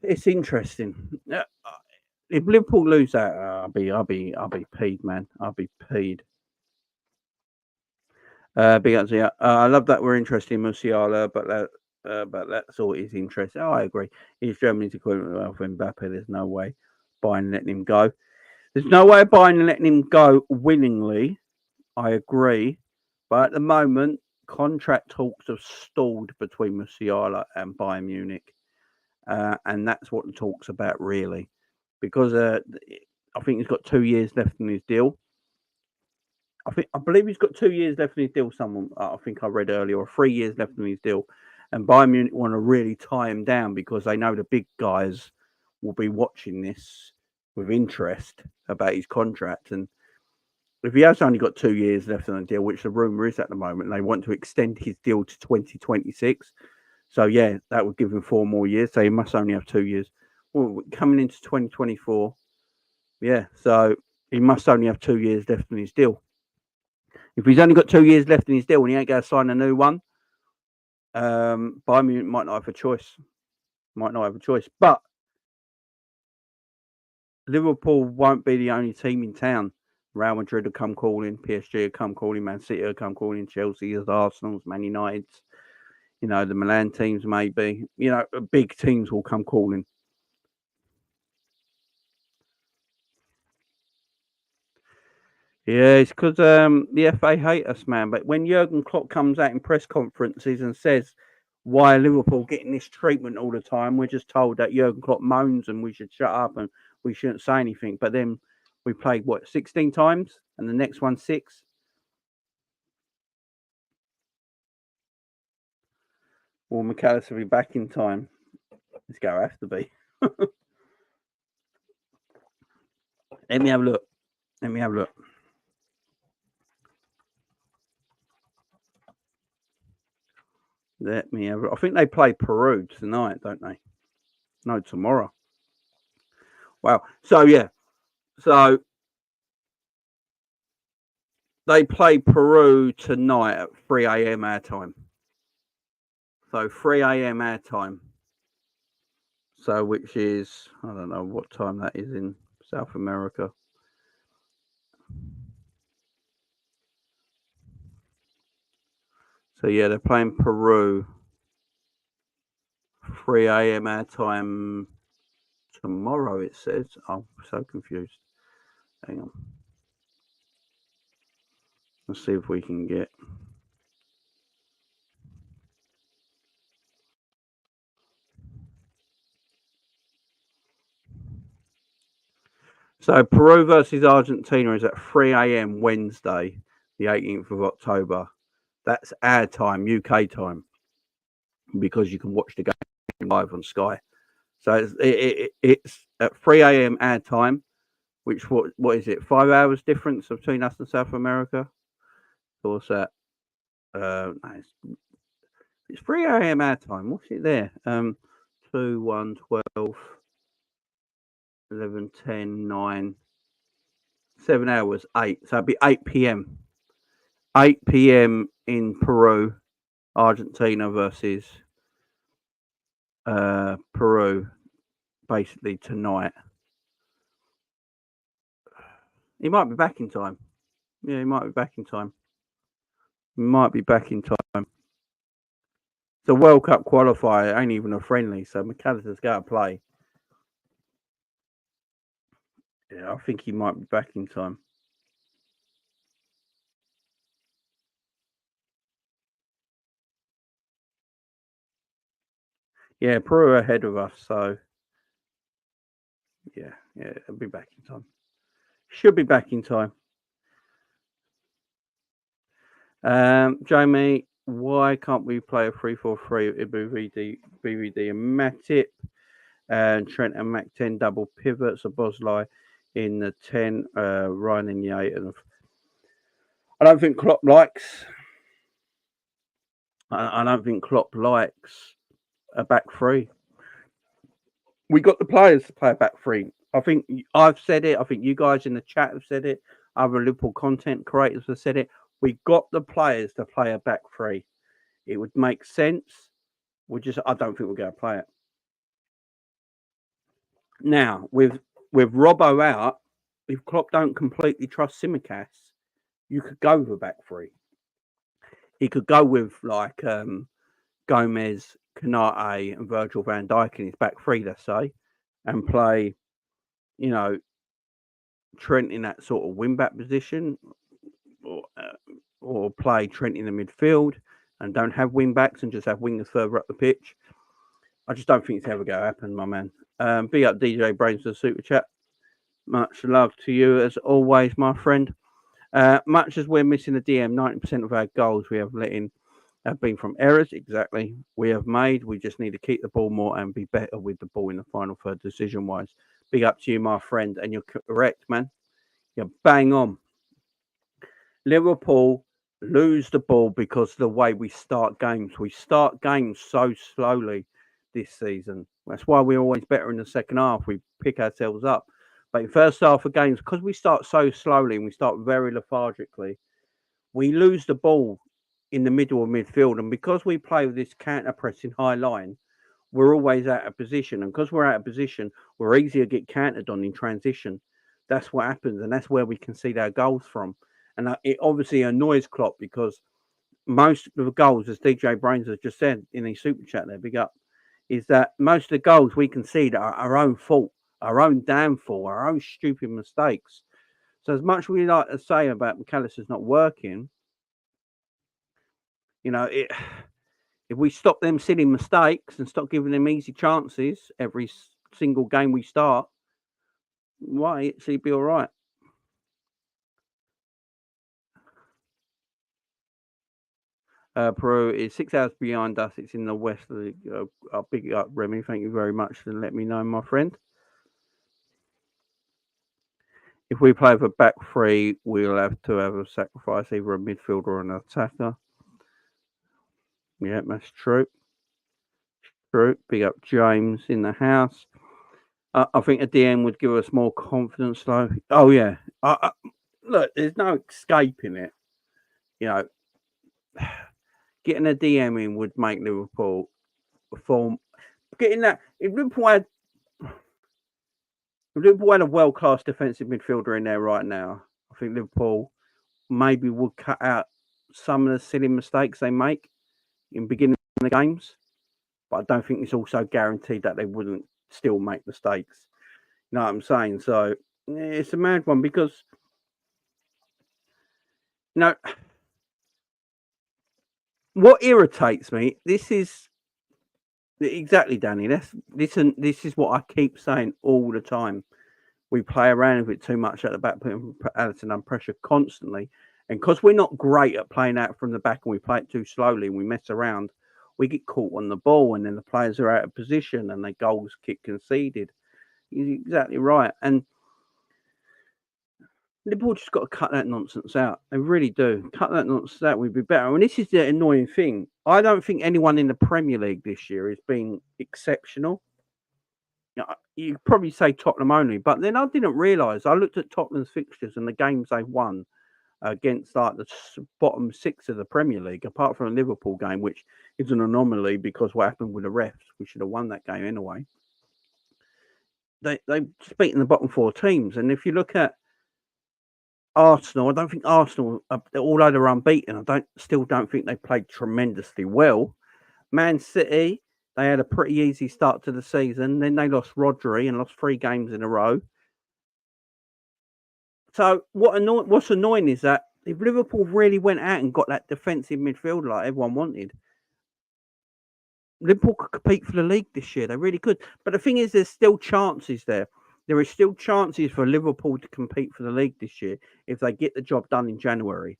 it's interesting. If Liverpool lose that, I'll be peed, man. I'll be peed. Big up to you. I love that we're interested in Musiala, but that's all is interesting. I agree. He's Germany's equivalent of Mbappe. There's no way buying and letting him go. There's no way of buying and letting him go willingly. I agree. But at the moment, contract talks have stalled between Musiala and Bayern Munich. And that's what the talk's about, really. Because I think he's got 2 years left in his deal. I believe he's got 2 years left in his deal. I think I read earlier, or 3 years left in his deal. And Bayern Munich want to really tie him down because they know the big guys will be watching this with interest about his contract. And if he has only got 2 years left on the deal, which the rumour is at the moment, and they want to extend his deal to 2026. So, yeah, that would give him 4 more years. So he must only have 2 years. Well, coming into 2024, yeah, so he must only have 2 years left in his deal. If he's only got 2 years left in his deal and he ain't going to sign a new one, Bayern Munich might not have a choice. But Liverpool won't be the only team in town. Real Madrid will come calling, PSG will come calling, Man City will come calling, Chelsea, Arsenal's, Man United's, the Milan teams maybe. Big teams will come calling. Yeah, it's because the FA hate us, man. But when Jurgen Klopp comes out in press conferences and says, why are Liverpool getting this treatment all the time, we're just told that Jurgen Klopp moans and we should shut up and we shouldn't say anything. But then we played, 16 times? And the next one, 6? Well, macalister will be back in time. Let's go, have to be. Let me have a look. I think they play Peru tonight, don't they? No, tomorrow. Wow. So, yeah. So, they play Peru tonight at 3 a.m. our time. So 3 a.m. our time. So which is, I don't know what time that is in South America. So yeah, they're playing Peru. 3 a.m. our time tomorrow, it says. I'm so confused. Hang on. Let's see if we can get. So Peru versus Argentina is at 3 a.m. Wednesday, the 18th of October. That's our time, UK time, because you can watch the game live on Sky. So it's at 3 a.m. our time, which what is it? 5 hours difference between us and South America. So what's that? No, it's 3 a.m. our time. What's it there? 2, 1, 12, 11, 10, 9, 7 hours, 8. So it'd be 8 p.m. 8 p.m. in Peru, Argentina versus Peru, basically tonight. He might be back in time. Yeah, he might be back in time. He might be back in time. It's a World Cup qualifier. It ain't even a friendly, so McAllister's got to play. Yeah, I think he might be back in time. Yeah, Peru ahead of us, so yeah, it'll be back in time. Should be back in time. Jamie, why can't we play a 3-4-3 with BVD and Matip and Trent and Mac 10 double pivots, a Bosley in the 10, Ryan in the 8, and I don't think Klopp likes. I don't think Klopp likes a back three. We got the players to play a back three. I think I've said it. I think you guys in the chat have said it. Other Liverpool content creators have said it. We got the players to play a back three. It would make sense. I don't think we're going to play it. Now, with Robbo out, if Klopp don't completely trust Tsimikas, you could go with a back three. He could go with like Gomez, Canate, and Virgil van Dijk in his back three, let's say, and play, Trent in that sort of wing back position, or play Trent in the midfield and don't have wing backs and just have wingers further up the pitch. I just don't think it's ever going to happen, my man. Big up DJ Brains for the super chat. Much love to you as always, my friend. Much as we're missing the DM, 90% of our goals we have let in have been from errors. Exactly. We have made. We just need to keep the ball more and be better with the ball in the final third decision-wise. Big up to you, my friend. And you're correct, man. You're bang on. Liverpool lose the ball because of the way we start games. We start games so slowly this season. That's why we're always better in the second half. We pick ourselves up. But in first half of games, because we start so slowly and we start very lethargically, we lose the ball in the middle of midfield. And because we play with this counter-pressing high line, we're always out of position. And because we're out of position, we're easier to get countered on in transition. That's what happens. And that's where we concede our goals from. And it obviously annoys Klopp because most of the goals, as DJ Brains has just said in his super chat there, big up, is that most of the goals we concede are our own fault, our own downfall, our own stupid mistakes. So as much as we like to say about McAllister's not working, if we stop them silly mistakes and stop giving them easy chances every single game we start, why, it'd be all right. Peru is 6 hours behind us. It's in the west. I'll pick it up, Remy. Thank you very much for letting me know, my friend. If we play with a back three, we'll have to have a sacrifice, either a midfielder or an attacker. Yeah, that's true. True. Big up James in the house. I think a DM would give us more confidence, though. Oh, yeah. Look, there's no escaping it. Getting a DM in would make Liverpool perform. Getting that, if Liverpool had a world-class defensive midfielder in there right now, I think Liverpool maybe would cut out some of the silly mistakes they make in beginning of the games, but I don't think it's also guaranteed that they wouldn't still make mistakes. You know what I'm saying? So it's a mad one because, you know, what irritates me, this is exactly, Danny. This is what I keep saying all the time. We play around with it too much at the back, putting Alisson under pressure constantly. And because we're not great at playing out from the back and we play it too slowly and we mess around, we get caught on the ball and then the players are out of position and their goals get conceded. You're exactly right. And Liverpool just got to cut that nonsense out. They really do. Cut that nonsense out. We'd be better. And this is the annoying thing. I don't think anyone in the Premier League this year has been exceptional. You probably say Tottenham only, but then I didn't realise. I looked at Tottenham's fixtures and the games they've won against like the bottom 6 of the Premier League, apart from a Liverpool game, which is an anomaly because what happened with the refs. We should have won that game anyway. They just beaten the bottom 4 teams, and if you look at Arsenal, I don't think Arsenal, although they're unbeaten, still don't think they played tremendously well. Man City, they had a pretty easy start to the season. Then they lost Rodri and lost 3 games in a row. So what's annoying is that if Liverpool really went out and got that defensive midfield like everyone wanted, Liverpool could compete for the league this year. They really could. But the thing is, there's still chances there. There is still chances for Liverpool to compete for the league this year if they get the job done in January.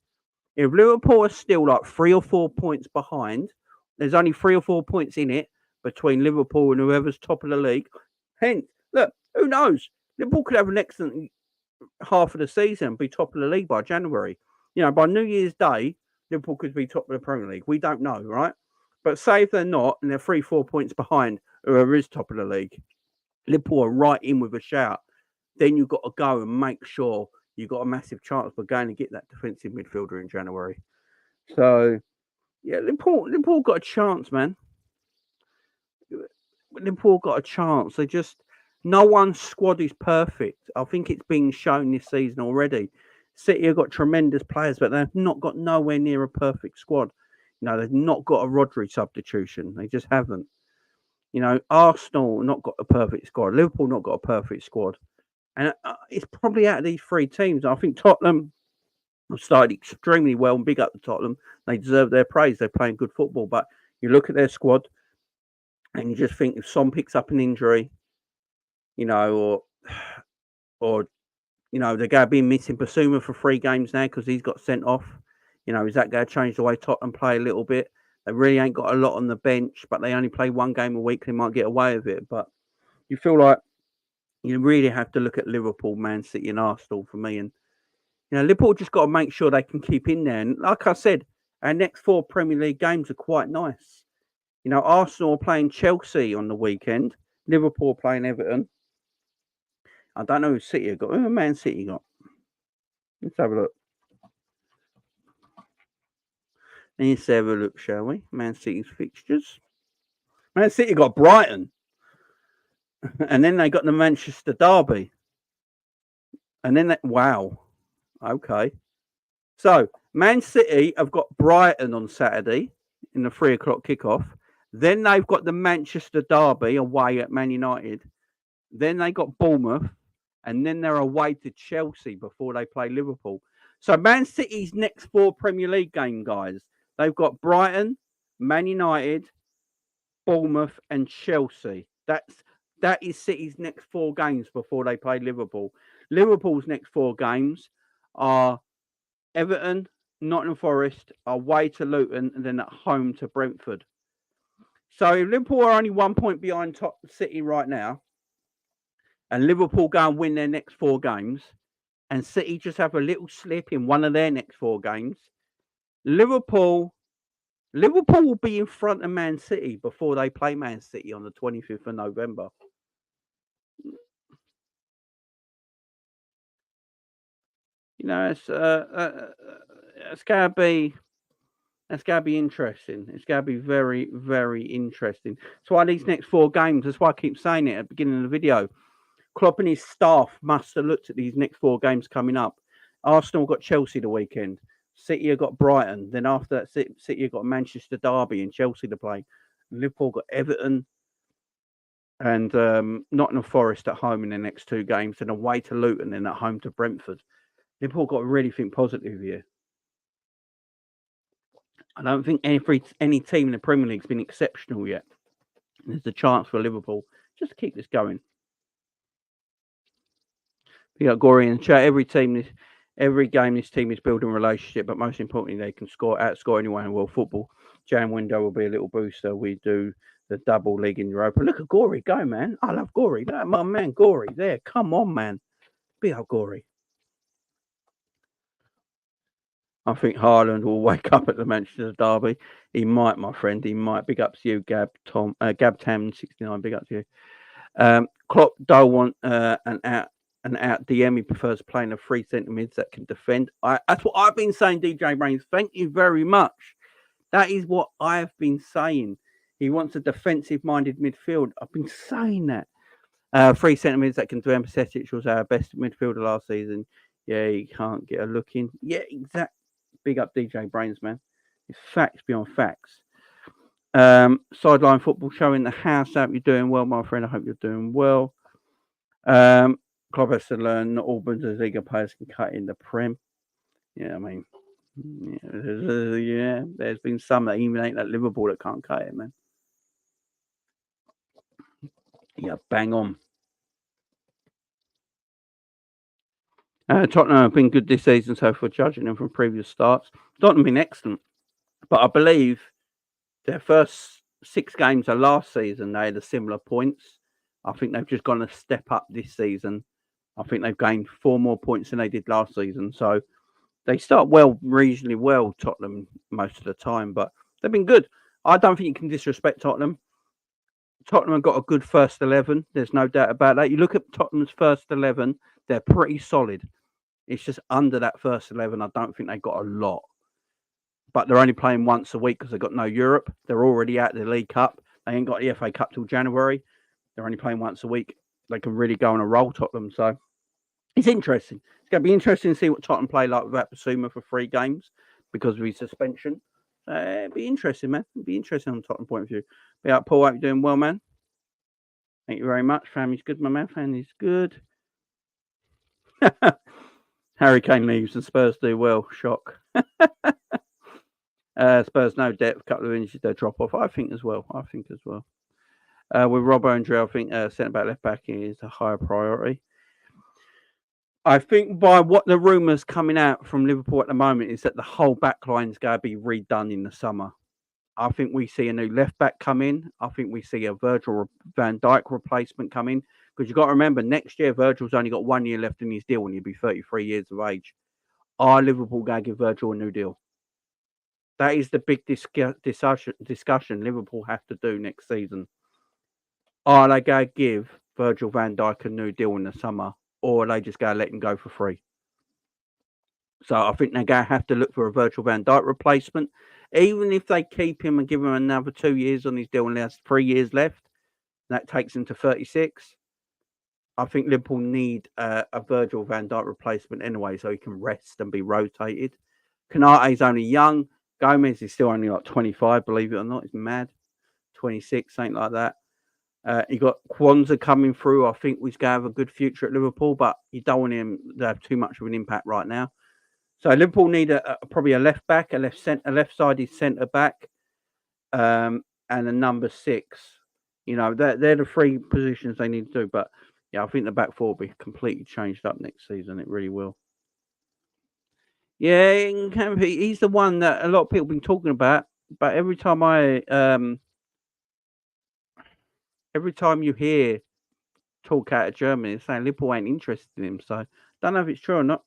If Liverpool are still like 3 or 4 points behind, there's only 3 or 4 points in it between Liverpool and whoever's top of the league. Hence, look, who knows? Liverpool could have an excellent half of the season and be top of the league by January. You know, by New Year's Day, Liverpool could be top of the Premier League. We don't know, right? But say if they're not and they're 3, 4 points behind whoever is top of the league, Liverpool are right in with a shout. Then you've got to go and make sure you've got a massive chance for going to get that defensive midfielder in January. So, yeah, Liverpool got a chance, man. Liverpool got a chance. No one's squad is perfect. I think it's been shown this season already. City have got tremendous players, but they've not got nowhere near a perfect squad. You know, they've not got a Rodri substitution. They just haven't. You know, Arsenal not got a perfect squad. Liverpool not got a perfect squad. And it's probably out of these 3 teams. I think Tottenham have started extremely well, and big up to Tottenham. They deserve their praise. They're playing good football. But you look at their squad and you just think if Son picks up an injury, you know, or you know, they're going to be missing Basuma for 3 games now because he's got sent off. You know, is that going to change the way Tottenham play a little bit? They really ain't got a lot on the bench, but they only play 1 game a week. They might get away with it. But you feel like you really have to look at Liverpool, Man City and Arsenal for me. And, you know, Liverpool just got to make sure they can keep in there. And like I said, our next 4 Premier League games are quite nice. You know, Arsenal are playing Chelsea on the weekend. Liverpool are playing Everton. I don't know who City have got. Who Man City got? Let's have a look. Let's have a look, shall we? Man City's fixtures. Man City got Brighton. And then they got the Manchester Derby. And then wow. Okay. So, Man City have got Brighton on Saturday in the 3 o'clock kickoff. Then they've got the Manchester Derby away at Man United. Then they got Bournemouth. And then they're away to Chelsea before they play Liverpool. So, Man City's next 4 Premier League game, guys, they've got Brighton, Man United, Bournemouth, and Chelsea. That is City's next 4 games before they play Liverpool. Liverpool's next 4 games are Everton, Nottingham Forest, away to Luton, and then at home to Brentford. So if Liverpool are only 1 point behind top City right now, and Liverpool go and win their next 4 games, and City just have a little slip in one of their next 4 games, Liverpool will be in front of Man City before they play Man City on the 25th of November. You know, it's going to be interesting. It's going to be very, very interesting. That's why these next 4 games, that's why I keep saying it at the beginning of the video. Klopp and his staff must have looked at these next 4 games coming up. Arsenal got Chelsea the weekend. City have got Brighton. Then after that, City have got Manchester Derby and Chelsea to play. Liverpool got Everton and Nottingham Forest at home in the next 2 games, and away to Luton and at home to Brentford. Liverpool got to really think positive here. I don't think any team in the Premier League's been exceptional yet. There's a chance for Liverpool just to keep this going. You got Gory in the chat. Every game, this team is building a relationship, but most importantly, they can outscore anyone in world football. Jan window will be a little booster. We do the double league in Europa. Look at Gory go, man. I love Gory. My man Gory there. Come on, man. Be up Gory. I think Haaland will wake up at the Manchester Derby. He might, my friend. He might. Big up to you, Gab Tam 69. Big up to you. Klopp don't want an out DM. He prefers playing a 3 centre mids that can defend. That's what I've been saying, DJ Brains. Thank you very much. That is what I've been saying. He wants a defensive-minded midfield. I've been saying that. 3 centre mids that can do Setic was our best midfielder last season. Yeah, he can't get a look in. Yeah, exactly. Big up DJ Brains, man. It's facts beyond facts. Sideline football show in the house. I hope you're doing well, my friend. I hope you're doing well. Klopp has to learn not all Bundesliga players can cut in the Prem. Yeah, I mean, yeah, there's been some that even ain't at Liverpool that can't cut it, man. Yeah, bang on. Tottenham have been good this season so far, judging them from previous starts. Tottenham have been excellent, but I believe their first 6 games of last season, they had a similar points. I think they've just gone a step up this season. I think they've gained 4 more points than they did last season. So they start reasonably well, Tottenham, most of the time, but they've been good. I don't think you can disrespect Tottenham. Tottenham have got a good first 11. There's no doubt about that. You look at Tottenham's first 11, they're pretty solid. It's just under that first 11, I don't think they've got a lot. But they're only playing once a week because they've got no Europe. They're already out of the League Cup. They ain't got the FA Cup till January. They're only playing once a week. They can really go on a roll, Tottenham. So it's interesting. It's going to be interesting to see what Tottenham play like without Basuma for 3 games because of his suspension. It'd be interesting, man. It'd be interesting on the Tottenham point of view. But yeah, Paul, hope you're doing well, man. Thank you very much. Family's good, my man. Family's good. Harry Kane leaves and Spurs do well. Shock. Spurs no depth, a couple of inches they drop off. I think as well. With Robbo and Drew, I think centre back, left back is a higher priority. I think by what the rumours coming out from Liverpool at the moment is that the whole back line's going to be redone in the summer. I think we see a new left back come in. I think we see a Virgil van Dijk replacement come in. Because you've got to remember, next year Virgil's only got 1 year left in his deal and he'll be 33 years of age. Are Liverpool going to give Virgil a new deal? That is the big discussion Liverpool have to do next season. Are they going to give Virgil van Dijk a new deal in the summer? Or are they just going to let him go for free? So I think they're going to have to look for a Virgil van Dijk replacement. Even if they keep him and give him another 2 years on his deal and there's 3 years left, that takes him to 36. I think Liverpool need a Virgil van Dijk replacement anyway so he can rest and be rotated. Konate's only young. Gomez is still only like 25, believe it or not. He's mad. 26, something like that. You got Kwanzaa coming through. I think he's going to have a good future at Liverpool, but you don't want him to have too much of an impact right now. So Liverpool need probably a left back, a left-sided centre back, and a number 6. You know, they're the 3 positions they need to do. But yeah, I think the back 4 will be completely changed up next season. It really will. Yeah, he's the one that a lot of people have been talking about. But every time you hear talk out of Germany, it's saying Liverpool ain't interested in him. So don't know if it's true or not.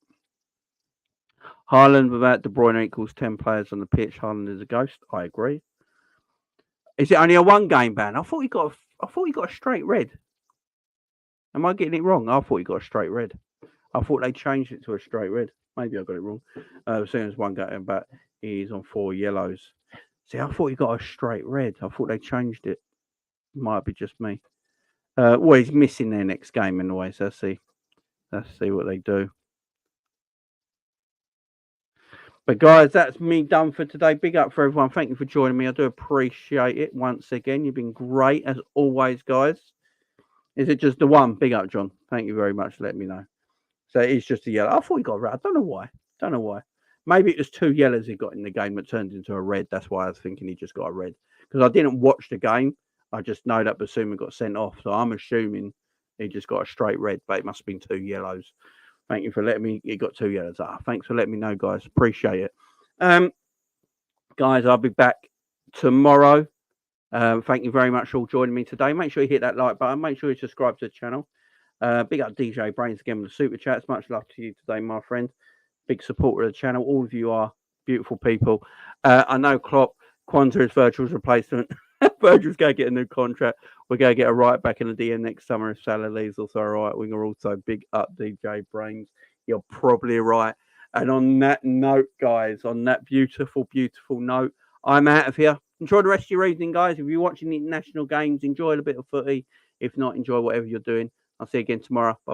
Haaland without De Bruyne equals 10 players on the pitch. Haaland is a ghost. I agree. Is it only a 1-game ban? I thought he got a straight red. Am I getting it wrong? I thought he got a straight red. I thought they changed it to a straight red. Maybe I got it wrong. As soon as 1 game back, he's on 4 yellows. See, I thought he got a straight red. I thought they changed it. Might be just me. Well, he's missing their next game anyway. So let's see what they do. But guys, that's me done for today. Big up for everyone. Thank you for joining me. I do appreciate it once again. You've been great as always, guys. Is it just the one? Big up, John. Thank you very much for letting me know. So it's just a yellow. I thought he got red. I don't know why. Don't know why. Maybe it was 2 yellows he got in the game that turned into a red. That's why I was thinking he just got a red. Because I didn't watch the game. I just know that Basuma got sent off. So I'm assuming he just got a straight red, but it must have been 2 yellows. Thank you for letting me. He got 2 yellows. Thanks for letting me know, guys. Appreciate it. Guys, I'll be back tomorrow. Thank you very much for all joining me today. Make sure you hit that like button. Make sure you subscribe to the channel. Big up DJ Brains again with the super chats. Much love to you today, my friend. Big supporter of the channel. All of you are beautiful people. I know Klopp, Kwanzaa is Virgil's replacement. Virgil's going to get a new contract. We're going to get a right back in the DM next summer if Salah leaves us. All right, we are also big up DJ Brains. You're probably right. And on that note, guys, on that beautiful, beautiful note, I'm out of here. Enjoy the rest of your evening, guys. If you're watching the international games, enjoy a bit of footy. If not, enjoy whatever you're doing. I'll see you again tomorrow. Bye.